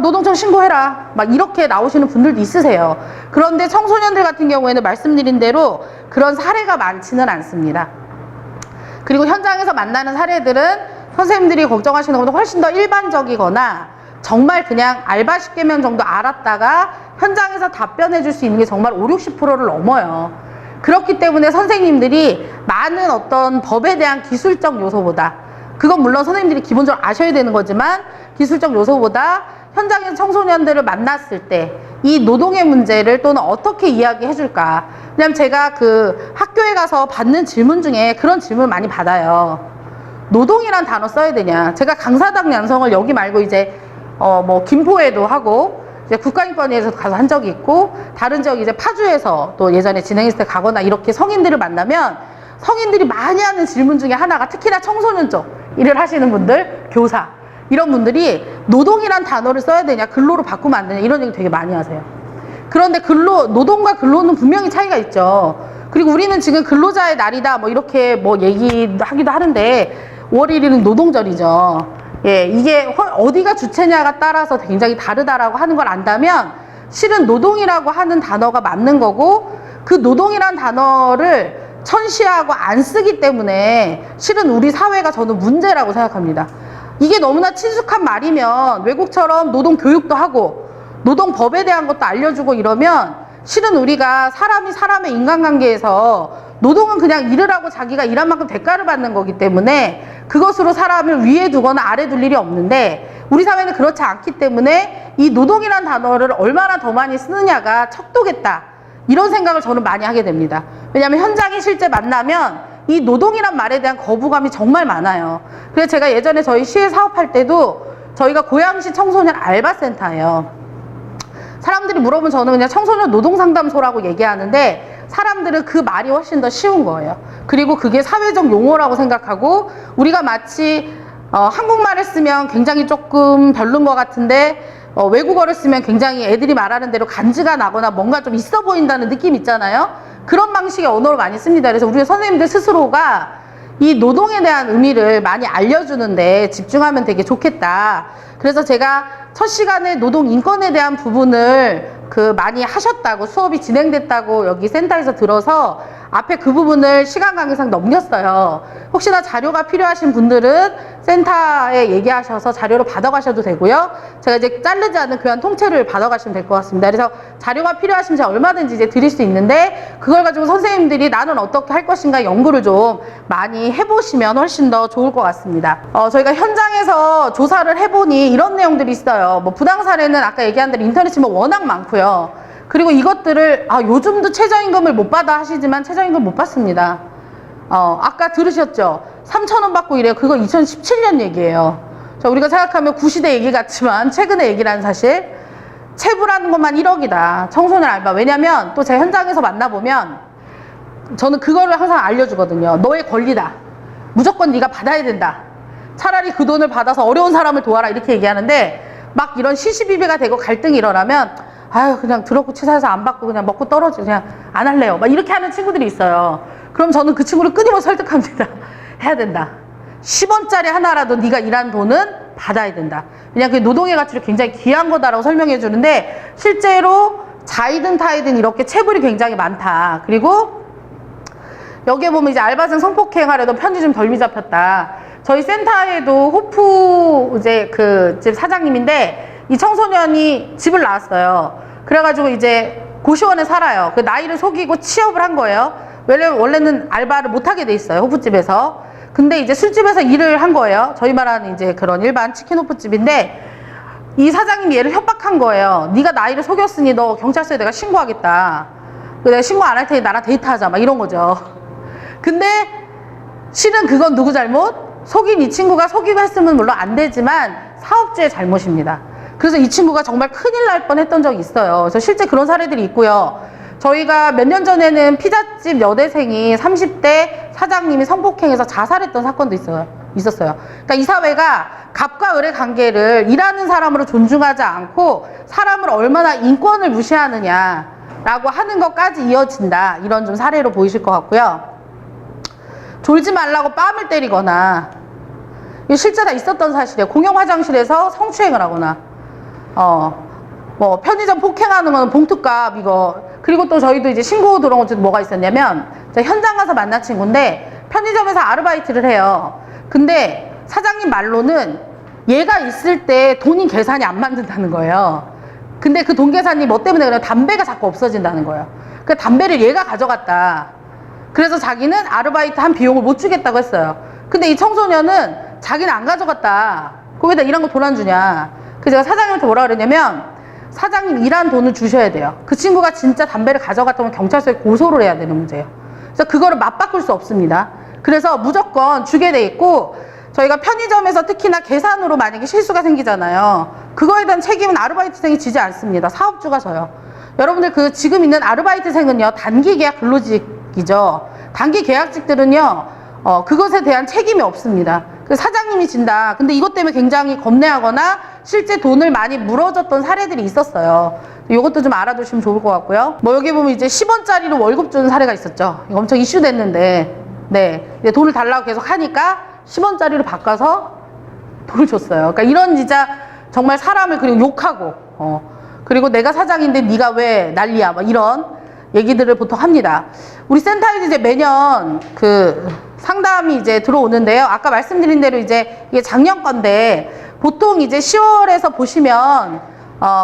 노동청 신고해라 막 이렇게 나오시는 분들도 있으세요. 그런데 청소년들 같은 경우에는 말씀드린 대로 그런 사례가 많지는 않습니다. 그리고 현장에서 만나는 사례들은 선생님들이 걱정하시는 것보다 훨씬 더 일반적이거나 정말 그냥 알바 10개명 정도 알았다가 현장에서 답변해 줄 수 있는 게 정말 50-60%를 넘어요. 그렇기 때문에 선생님들이 많은 어떤 법에 대한 기술적 요소보다, 그건 물론 선생님들이 기본적으로 아셔야 되는 거지만, 기술적 요소보다 현장에서 청소년들을 만났을 때 이 노동의 문제를 또는 어떻게 이야기해 줄까. 왜냐면 제가 그 학교에 가서 받는 질문 중에 그런 질문을 많이 받아요. 노동이란 단어 써야 되냐. 제가 강사당 양성을 여기 말고 이제 뭐 김포에도 하고 이제 국가인권위에서 가서 한 적이 있고, 다른 지역 이제 파주에서 또 예전에 진행했을 때 가거나 이렇게 성인들을 만나면 성인들이 많이 하는 질문 중에 하나가, 특히나 청소년 쪽 일을 하시는 분들, 교사 이런 분들이 노동이란 단어를 써야 되냐, 근로로 바꾸면 안 되냐, 이런 얘기 되게 많이 하세요. 그런데 노동과 근로는 분명히 차이가 있죠. 그리고 우리는 지금 근로자의 날이다 뭐 이렇게 뭐 얘기하기도 하는데 5월 1일은 노동절이죠. 예, 이게 어디가 주체냐가 따라서 굉장히 다르다라고 하는 걸 안다면 실은 노동이라고 하는 단어가 맞는 거고, 그 노동이란 단어를 천시하고 안 쓰기 때문에 실은 우리 사회가 저는 문제라고 생각합니다. 이게 너무나 친숙한 말이면 외국처럼 노동 교육도 하고 노동법에 대한 것도 알려주고 이러면 실은 우리가 사람이 사람의 인간관계에서 노동은 그냥 일을 하고 자기가 일한 만큼 대가를 받는 거기 때문에 그것으로 사람을 위에 두거나 아래 둘 일이 없는데, 우리 사회는 그렇지 않기 때문에 이 노동이란 단어를 얼마나 더 많이 쓰느냐가 척도겠다, 이런 생각을 저는 많이 하게 됩니다. 왜냐하면 현장에 실제 만나면 이 노동이란 말에 대한 거부감이 정말 많아요. 그래서 제가 예전에 저희 시에 사업할 때도 저희가 고양시 청소년 알바센터예요. 사람들이 물어보면 저는 그냥 청소년 노동상담소라고 얘기하는데 사람들은 그 말이 훨씬 더 쉬운 거예요. 그리고 그게 사회적 용어라고 생각하고, 우리가 마치 한국말을 쓰면 굉장히 조금 별론 것 같은데 외국어를 쓰면 굉장히 애들이 말하는 대로 간지가 나거나 뭔가 좀 있어 보인다는 느낌 있잖아요. 그런 방식의 언어를 많이 씁니다. 그래서 우리 선생님들 스스로가 이 노동에 대한 의미를 많이 알려주는데 집중하면 되게 좋겠다. 그래서 제가 첫 시간에 노동 인권에 대한 부분을 많이 하셨다고, 수업이 진행됐다고 여기 센터에서 들어서 앞에 그 부분을 시간 관계상 넘겼어요. 혹시나 자료가 필요하신 분들은 센터에 얘기하셔서 자료를 받아가셔도 되고요. 제가 이제 자르지 않은 교환 통째를 받아가시면 될 것 같습니다. 그래서 자료가 필요하시면 제가 얼마든지 이제 드릴 수 있는데, 그걸 가지고 선생님들이 나는 어떻게 할 것인가 연구를 좀 많이 해보시면 훨씬 더 좋을 것 같습니다. 저희가 현장에서 조사를 해보니 이런 내용들이 있어요. 뭐 부당 사례는 아까 얘기한 대로 인터넷 치면 워낙 많고요. 그리고 이것들을 요즘도 최저임금을 못 받아 하시지만 최저임금 못 받습니다. 아까 들으셨죠? 3,000원 받고 이래요. 그거 2017년 얘기예요. 자, 우리가 생각하면 구시대 얘기 같지만 최근의 얘기라는 사실. 체불하는 것만 1억이다. 청소년 알바. 왜냐면 또 제가 현장에서 만나보면 저는 그거를 항상 알려주거든요. 너의 권리다. 무조건 네가 받아야 된다. 차라리 그 돈을 받아서 어려운 사람을 도와라, 이렇게 얘기하는데, 막 이런 시시비비가 되고 갈등이 일어나면 그냥 더럽고 치사해서 안 받고 그냥 먹고 떨어져, 그냥 안 할래요, 막 이렇게 하는 친구들이 있어요. 그럼 저는 그 친구를 끊임없이 설득합니다. 해야 된다. 10원짜리 하나라도 네가 일한 돈은 받아야 된다. 그냥 그 노동의 가치를 굉장히 귀한 거다라고 설명해 주는데, 실제로 자이든 타이든 이렇게 체불이 굉장히 많다. 그리고 여기에 보면 이제 알바생 성폭행 하려도 편지 좀 덜 미잡혔다. 저희 센터에도 호프 이제 그 집 사장님인데, 이 청소년이 집을 나왔어요. 그래가지고 이제 고시원에 살아요. 그 나이를 속이고 취업을 한 거예요. 왜냐면 원래는 알바를 못하게 돼 있어요, 호프집에서. 근데 이제 술집에서 일을 한 거예요. 저희 말하는 이제 그런 일반 치킨 호프집인데, 이 사장님이 얘를 협박한 거예요. 네가 나이를 속였으니 너 경찰서에 내가 신고하겠다. 내가 신고 안 할 테니 나랑 데이트하자, 막 이런 거죠. 근데 실은 그건 누구 잘못? 속인 이 친구가 속이고 했으면 물론 안 되지만 사업주의 잘못입니다. 그래서 이 친구가 정말 큰일 날 뻔했던 적이 있어요. 그래서 실제 그런 사례들이 있고요. 저희가 몇 년 전에는 피자집 여대생이 30대 사장님이 성폭행해서 자살했던 사건도 있었어요. 그러니까 이 사회가 갑과 을의 관계를 일하는 사람으로 존중하지 않고 사람을 얼마나 인권을 무시하느냐라고 하는 것까지 이어진다. 이런 좀 사례로 보이실 것 같고요. 졸지 말라고 뺨을 때리거나, 이거 실제 다 있었던 사실이에요. 공용 화장실에서 성추행을 하거나, 뭐 편의점 폭행하는 거는 봉투값 이거. 그리고 또 저희도 이제 신고 들어온 것도 뭐가 있었냐면, 제가 현장 가서 만난 친구인데 편의점에서 아르바이트를 해요. 근데 사장님 말로는 얘가 있을 때 돈이 계산이 안 맞는다는 거예요. 근데 그 돈 계산이 뭐 때문에 그래요? 담배가 자꾸 없어진다는 거예요. 그 담배를 얘가 가져갔다. 그래서 자기는 아르바이트 한 비용을 못 주겠다고 했어요. 근데 이 청소년은 자기는 안 가져갔다. 그럼 왜 나 일한 거 돈 안 주냐. 그래서 제가 사장님한테 뭐라 그랬냐면, 사장님 일한 돈을 주셔야 돼요. 그 친구가 진짜 담배를 가져갔다면 경찰서에 고소를 해야 되는 문제예요. 그래서 그거를 맞바꿀 수 없습니다. 그래서 무조건 주게 돼 있고, 저희가 편의점에서 특히나 계산으로 만약에 실수가 생기잖아요. 그거에 대한 책임은 아르바이트생이 지지 않습니다. 사업주가 져요. 여러분들 그 지금 있는 아르바이트생은요, 단기 계약 근로직이죠. 단기 계약직들은요, 그것에 대한 책임이 없습니다. 그 사장님이 진다. 근데 이것 때문에 굉장히 겁내하거나 실제 돈을 많이 물어줬던 사례들이 있었어요. 이것도 좀 알아두시면 좋을 것 같고요. 뭐 여기 보면 이제 10원짜리로 월급 주는 사례가 있었죠. 이거 엄청 이슈 됐는데, 네, 이제 돈을 달라고 계속 하니까 10원짜리로 바꿔서 돈을 줬어요. 그러니까 이런 진짜 정말 사람을 그리고 욕하고, 그리고 내가 사장인데 네가 왜 난리야, 막 이런 얘기들을 보통 합니다. 우리 센터에 이제 매년 그 상담이 이제 들어오는데요. 아까 말씀드린 대로 이제 이게 작년 건데, 보통 이제 10월에서 보시면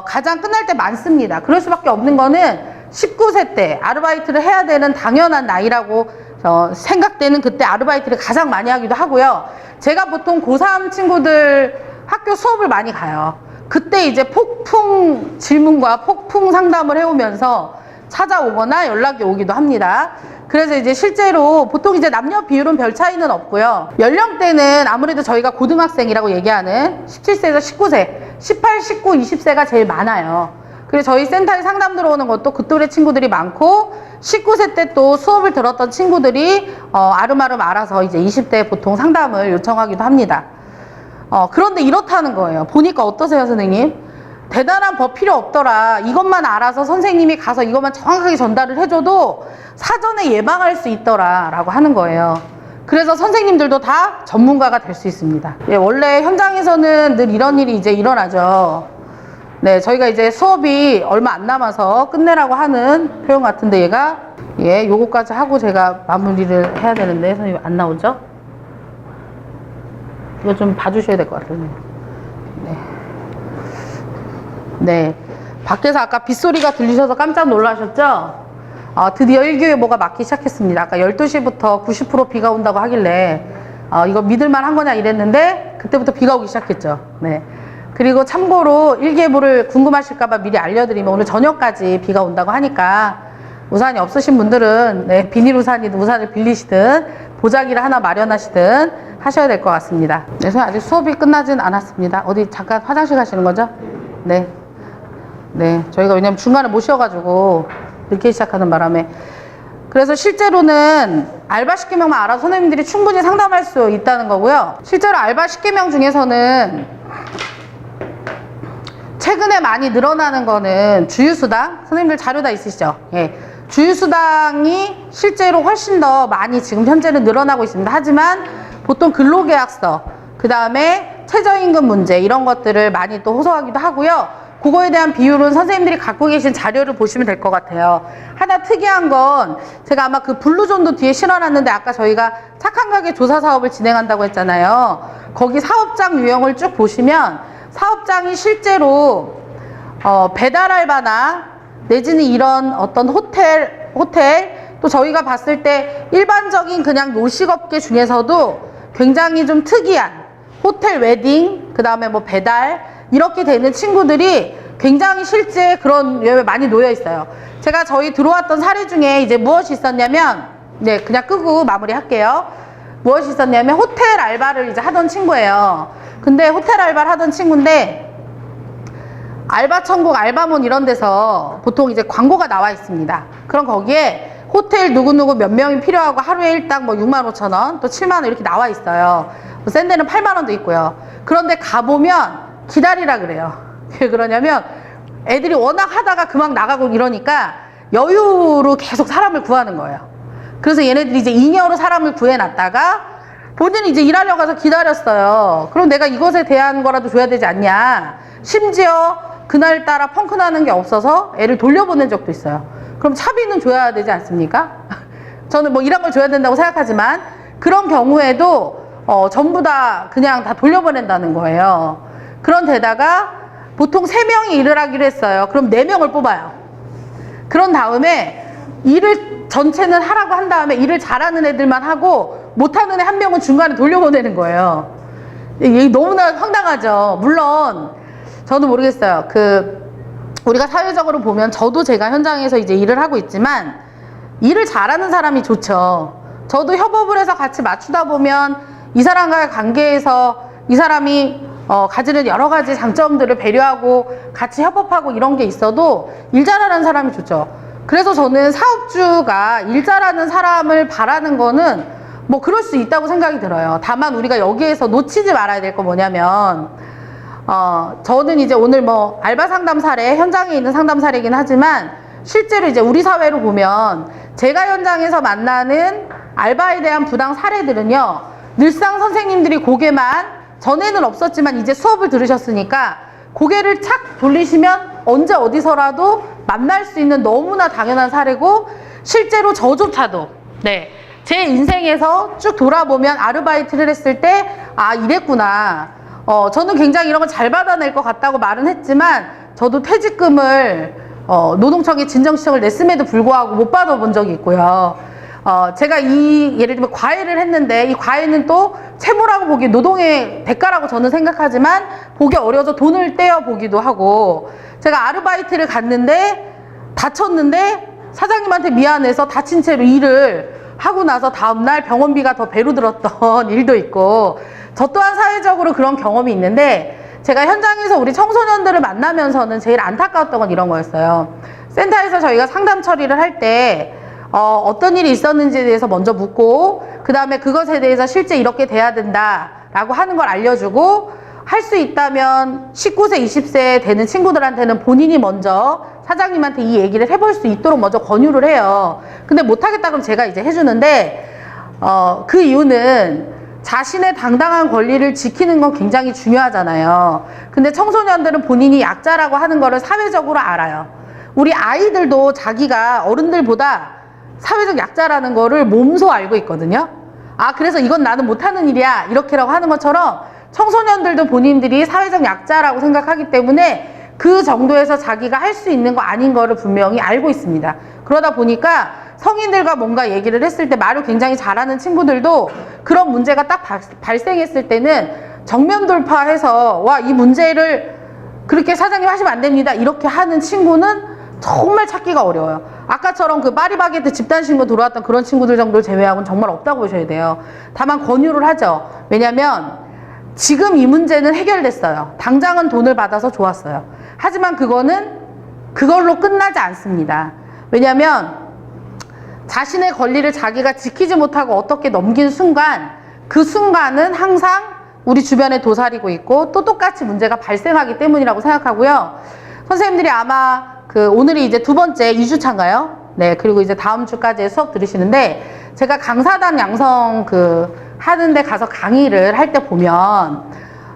가장 끝날 때 많습니다. 그럴 수밖에 없는 거는 19세 때 아르바이트를 해야 되는 당연한 나이라고 생각되는 그때 아르바이트를 가장 많이 하기도 하고요. 제가 보통 고3 친구들 학교 수업을 많이 가요. 그때 이제 폭풍 질문과 폭풍 상담을 해오면서 찾아오거나 연락이 오기도 합니다. 그래서 이제 실제로 보통 이제 남녀 비율은 별 차이는 없고요. 연령대는 아무래도 저희가 고등학생이라고 얘기하는 17세에서 19세, 18, 19, 20세가 제일 많아요. 그래서 저희 센터에 상담 들어오는 것도 그 또래 친구들이 많고, 19세 때 또 수업을 들었던 친구들이 아름아름 알아서 이제 20대에 보통 상담을 요청하기도 합니다. 그런데 이렇다는 거예요. 보니까 어떠세요, 선생님? 대단한 법 필요 없더라. 이것만 알아서 선생님이 가서 이것만 정확하게 전달을 해줘도 사전에 예방할 수 있더라 라고 하는 거예요. 그래서 선생님들도 다 전문가가 될 수 있습니다. 예, 원래 현장에서는 늘 이런 일이 이제 일어나죠. 네, 저희가 이제 수업이 얼마 안 남아서 끝내라고 하는 표현 같은데, 얘가 예, 요거까지 하고 제가 마무리를 해야 되는데 선생님 안 나오죠? 이거 좀 봐주셔야 될 것 같아요. 네. 네. 밖에서 아까 빗소리가 들리셔서 깜짝 놀라셨죠? 드디어 1교에 뭐가 막기 시작했습니다. 아까 12시부터 90% 비가 온다고 하길래 이거 믿을만 한 거냐 이랬는데, 그때부터 비가 오기 시작했죠. 네. 그리고 참고로 일기예보를 궁금하실까봐 미리 알려드리면, 오늘 저녁까지 비가 온다고 하니까 우산이 없으신 분들은 네, 비닐 우산이든 우산을 빌리시든 보자기를 하나 마련하시든 하셔야 될 것 같습니다. 네, 선생님 아직 수업이 끝나진 않았습니다. 어디 잠깐 화장실 가시는 거죠? 네. 네, 저희가 왜냐면 중간에 못 쉬어가지고 늦게 시작하는 바람에. 그래서 실제로는 알바 10개명만 알아서 선생님들이 충분히 상담할 수 있다는 거고요. 실제로 알바 10개명 중에서는 최근에 많이 늘어나는 거는 주휴수당. 선생님들 자료 다 있으시죠? 예. 주휴수당이 실제로 훨씬 더 많이 지금 현재는 늘어나고 있습니다. 하지만 보통 근로계약서, 그 다음에 최저임금 문제, 이런 것들을 많이 또 호소하기도 하고요. 그거에 대한 비율은 선생님들이 갖고 계신 자료를 보시면 될 것 같아요. 하나 특이한 건, 제가 아마 그 블루존도 뒤에 실어놨는데, 아까 저희가 착한 가게 조사 사업을 진행한다고 했잖아요. 거기 사업장 유형을 쭉 보시면 사업장이 실제로 배달 알바나 내지는 이런 어떤 호텔 또 저희가 봤을 때 일반적인 그냥 요식업계 중에서도 굉장히 좀 특이한 호텔 웨딩, 그 다음에 뭐 배달, 이렇게 되는 친구들이 굉장히 실제 그런 외에 많이 놓여 있어요. 제가 저희 들어왔던 사례 중에 이제 무엇이 있었냐면, 네, 그냥 끄고 마무리 할게요. 무엇이 있었냐면 호텔 알바를 이제 하던 친구예요. 근데 호텔 알바를 하던 친구인데, 알바천국, 알바몬 이런 데서 보통 이제 광고가 나와 있습니다. 그럼 거기에 호텔 누구누구 몇 명이 필요하고 하루에 일당 뭐 65,000원, 또 7만원 이렇게 나와 있어요. 뭐 센 데는 8만원도 있고요. 그런데 가보면 기다리라 그래요. 왜 그러냐면 애들이 워낙 하다가 그만 나가고 이러니까 여유로 계속 사람을 구하는 거예요. 그래서 얘네들이 이제 잉여로 사람을 구해놨다가 본인이 이제 일하려고 가서 기다렸어요. 그럼 내가 이것에 대한 거라도 줘야 되지 않냐. 심지어 그날따라 펑크 나는 게 없어서 애를 돌려보낸 적도 있어요. 그럼 차비는 줘야 되지 않습니까? 저는 뭐 이런 걸 줘야 된다고 생각하지만 그런 경우에도 전부 다 그냥 다 돌려보낸다는 거예요. 그런 데다가 보통 3명이 일을 하기로 했어요. 그럼 4명을 뽑아요. 그런 다음에 일을 전체는 하라고 한 다음에 일을 잘하는 애들만 하고 못하는 애 1명은 중간에 돌려보내는 거예요. 이게 너무나 황당하죠. 물론 저도 모르겠어요. 우리가 사회적으로 보면 저도 제가 현장에서 이제 일을 하고 있지만 일을 잘하는 사람이 좋죠. 저도 협업을 해서 같이 맞추다 보면 이 사람과의 관계에서 이 사람이 가지는 여러 가지 장점들을 배려하고 같이 협업하고 이런 게 있어도 일 잘하는 사람이 좋죠. 그래서 저는 사업주가 일 잘하는 사람을 바라는 거는 뭐 그럴 수 있다고 생각이 들어요. 다만 우리가 여기에서 놓치지 말아야 될 거 뭐냐면 저는 이제 오늘 뭐 알바 상담 사례, 현장에 있는 상담 사례이긴 하지만 실제로 이제 우리 사회로 보면 제가 현장에서 만나는 알바에 대한 부당 사례들은요, 늘상 선생님들이 고개만, 전에는 없었지만 이제 수업을 들으셨으니까 고개를 착 돌리시면 언제 어디서라도 만날 수 있는 너무나 당연한 사례고, 실제로 저조차도 제 인생에서 쭉 돌아보면 아르바이트를 했을 때 이랬구나. 저는 굉장히 이런 걸 잘 받아낼 것 같다고 말은 했지만 저도 퇴직금을 노동청에 진정시청을 냈음에도 불구하고 못 받아본 적이 있고요. 제가 예를 들면 과외를 했는데 이 과외는 또 채무라고 보기, 노동의 대가라고 저는 생각하지만 보기 어려워서 돈을 떼어 보기도 하고, 제가 아르바이트를 갔는데 다쳤는데 사장님한테 미안해서 다친 채로 일을 하고 나서 다음날 병원비가 더 배로 들었던 일도 있고, 저 또한 사회적으로 그런 경험이 있는데, 제가 현장에서 우리 청소년들을 만나면서는 제일 안타까웠던 건 이런 거였어요. 센터에서 저희가 상담 처리를 할 때 어떤 일이 있었는지에 대해서 먼저 묻고, 그 다음에 그것에 대해서 실제 이렇게 돼야 된다 라고 하는 걸 알려주고, 할 수 있다면 19세, 20세 되는 친구들한테는 본인이 먼저 사장님한테 이 얘기를 해볼 수 있도록 먼저 권유를 해요. 근데 못하겠다 그럼 제가 이제 해주는데, 그 이유는 자신의 당당한 권리를 지키는 건 굉장히 중요하잖아요. 근데 청소년들은 본인이 약자라고 하는 거를 사회적으로 알아요. 우리 아이들도 자기가 어른들보다 사회적 약자라는 거를 몸소 알고 있거든요. 그래서 이건 나는 못하는 일이야 이렇게라고 하는 것처럼 청소년들도 본인들이 사회적 약자라고 생각하기 때문에 그 정도에서 자기가 할 수 있는 거 아닌 거를 분명히 알고 있습니다. 그러다 보니까 성인들과 뭔가 얘기를 했을 때 말을 굉장히 잘하는 친구들도 그런 문제가 딱 발생했을 때는 정면 돌파해서 이 문제를 그렇게 사장님 하시면 안 됩니다 이렇게 하는 친구는 정말 찾기가 어려워요. 아까처럼 그 파리바게뜨 집단신고 들어왔던 그런 친구들 정도를 제외하고는 정말 없다고 보셔야 돼요. 다만 권유를 하죠. 왜냐면 지금 이 문제는 해결됐어요. 당장은 돈을 받아서 좋았어요. 하지만 그걸로 끝나지 않습니다. 왜냐면 자신의 권리를 자기가 지키지 못하고 어떻게 넘긴 순간, 그 순간은 항상 우리 주변에 도사리고 있고 또 똑같이 문제가 발생하기 때문이라고 생각하고요. 선생님들이 아마 오늘이 이제 2번째 2주차인가요? 네, 그리고 이제 다음 주까지 수업 들으시는데, 제가 강사단 양성 하는데 가서 강의를 할 때 보면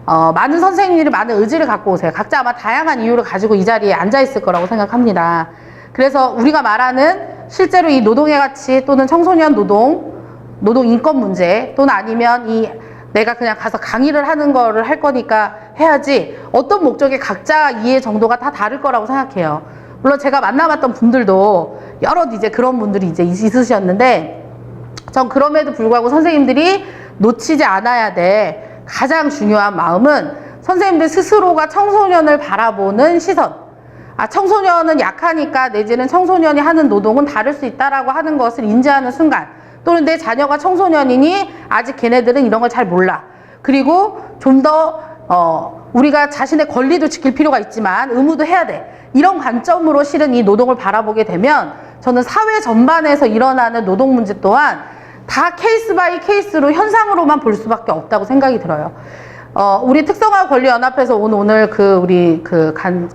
많은 선생님들이 많은 의지를 갖고 오세요. 각자 아마 다양한 이유를 가지고 이 자리에 앉아 있을 거라고 생각합니다. 그래서 우리가 말하는 실제로 이 노동의 가치 또는 청소년 노동 인권 문제, 또는 아니면 내가 그냥 가서 강의를 하는 거를 할 거니까 해야지, 어떤 목적의 각자 이해 정도가 다 다를 거라고 생각해요. 물론 제가 만나봤던 분들도 여럿 이제 그런 분들이 이제 있으셨는데, 전 그럼에도 불구하고 선생님들이 놓치지 않아야 될 가장 중요한 마음은 선생님들 스스로가 청소년을 바라보는 시선. 청소년은 약하니까 내지는 청소년이 하는 노동은 다를 수 있다라고 하는 것을 인지하는 순간, 또는 내 자녀가 청소년이니 아직 걔네들은 이런 걸 잘 몰라. 그리고 좀 더 우리가 자신의 권리도 지킬 필요가 있지만 의무도 해야 돼. 이런 관점으로 실은 이 노동을 바라보게 되면 저는 사회 전반에서 일어나는 노동 문제 또한 다 케이스 바이 케이스로 현상으로만 볼 수밖에 없다고 생각이 들어요. 우리 특성화권리연합에서 오늘 우리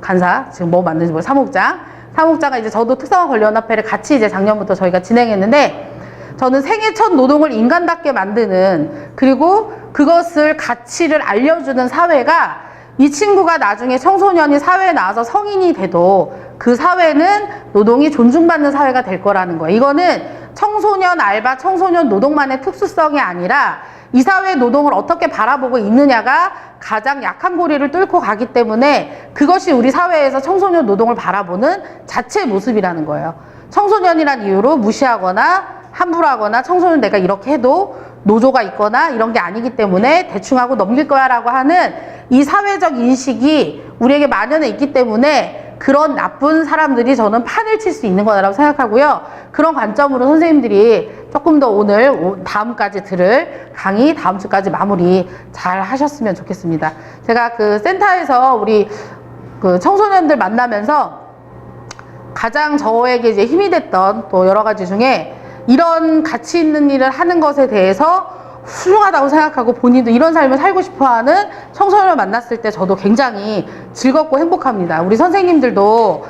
간사, 지금 뭐 맞는지 사무국장은 이제 저도 특성화권리연합회를 같이 이제 작년부터 저희가 진행했는데, 저는 생애 첫 노동을 인간답게 만드는, 그리고 그것을 가치를 알려주는 사회가 이 친구가 나중에 청소년이 사회에 나와서 성인이 돼도 그 사회는 노동이 존중받는 사회가 될 거라는 거예요. 이거는 청소년 알바, 청소년 노동만의 특수성이 아니라 이 사회 노동을 어떻게 바라보고 있느냐가 가장 약한 고리를 뚫고 가기 때문에 그것이 우리 사회에서 청소년 노동을 바라보는 자체 모습이라는 거예요. 청소년이란 이유로 무시하거나 함부로 하거나 청소년 내가 이렇게 해도 노조가 있거나 이런 게 아니기 때문에 대충 하고 넘길 거야 라고 하는 이 사회적 인식이 우리에게 만연해 있기 때문에 그런 나쁜 사람들이 저는 판을 칠 수 있는 거라고 생각하고요. 그런 관점으로 선생님들이 조금 더 오늘 다음까지 들을 강의 다음 주까지 마무리 잘 하셨으면 좋겠습니다. 제가 그 센터에서 우리 그 청소년들 만나면서 가장 저에게 이제 힘이 됐던 또 여러 가지 중에 이런 가치 있는 일을 하는 것에 대해서 훌륭하다고 생각하고 본인도 이런 삶을 살고 싶어하는 청소년을 만났을 때 저도 굉장히 즐겁고 행복합니다. 우리 선생님들도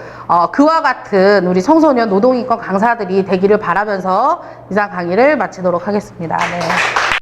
그와 같은 우리 청소년 노동인권 강사들이 되기를 바라면서 이상 강의를 마치도록 하겠습니다. 네.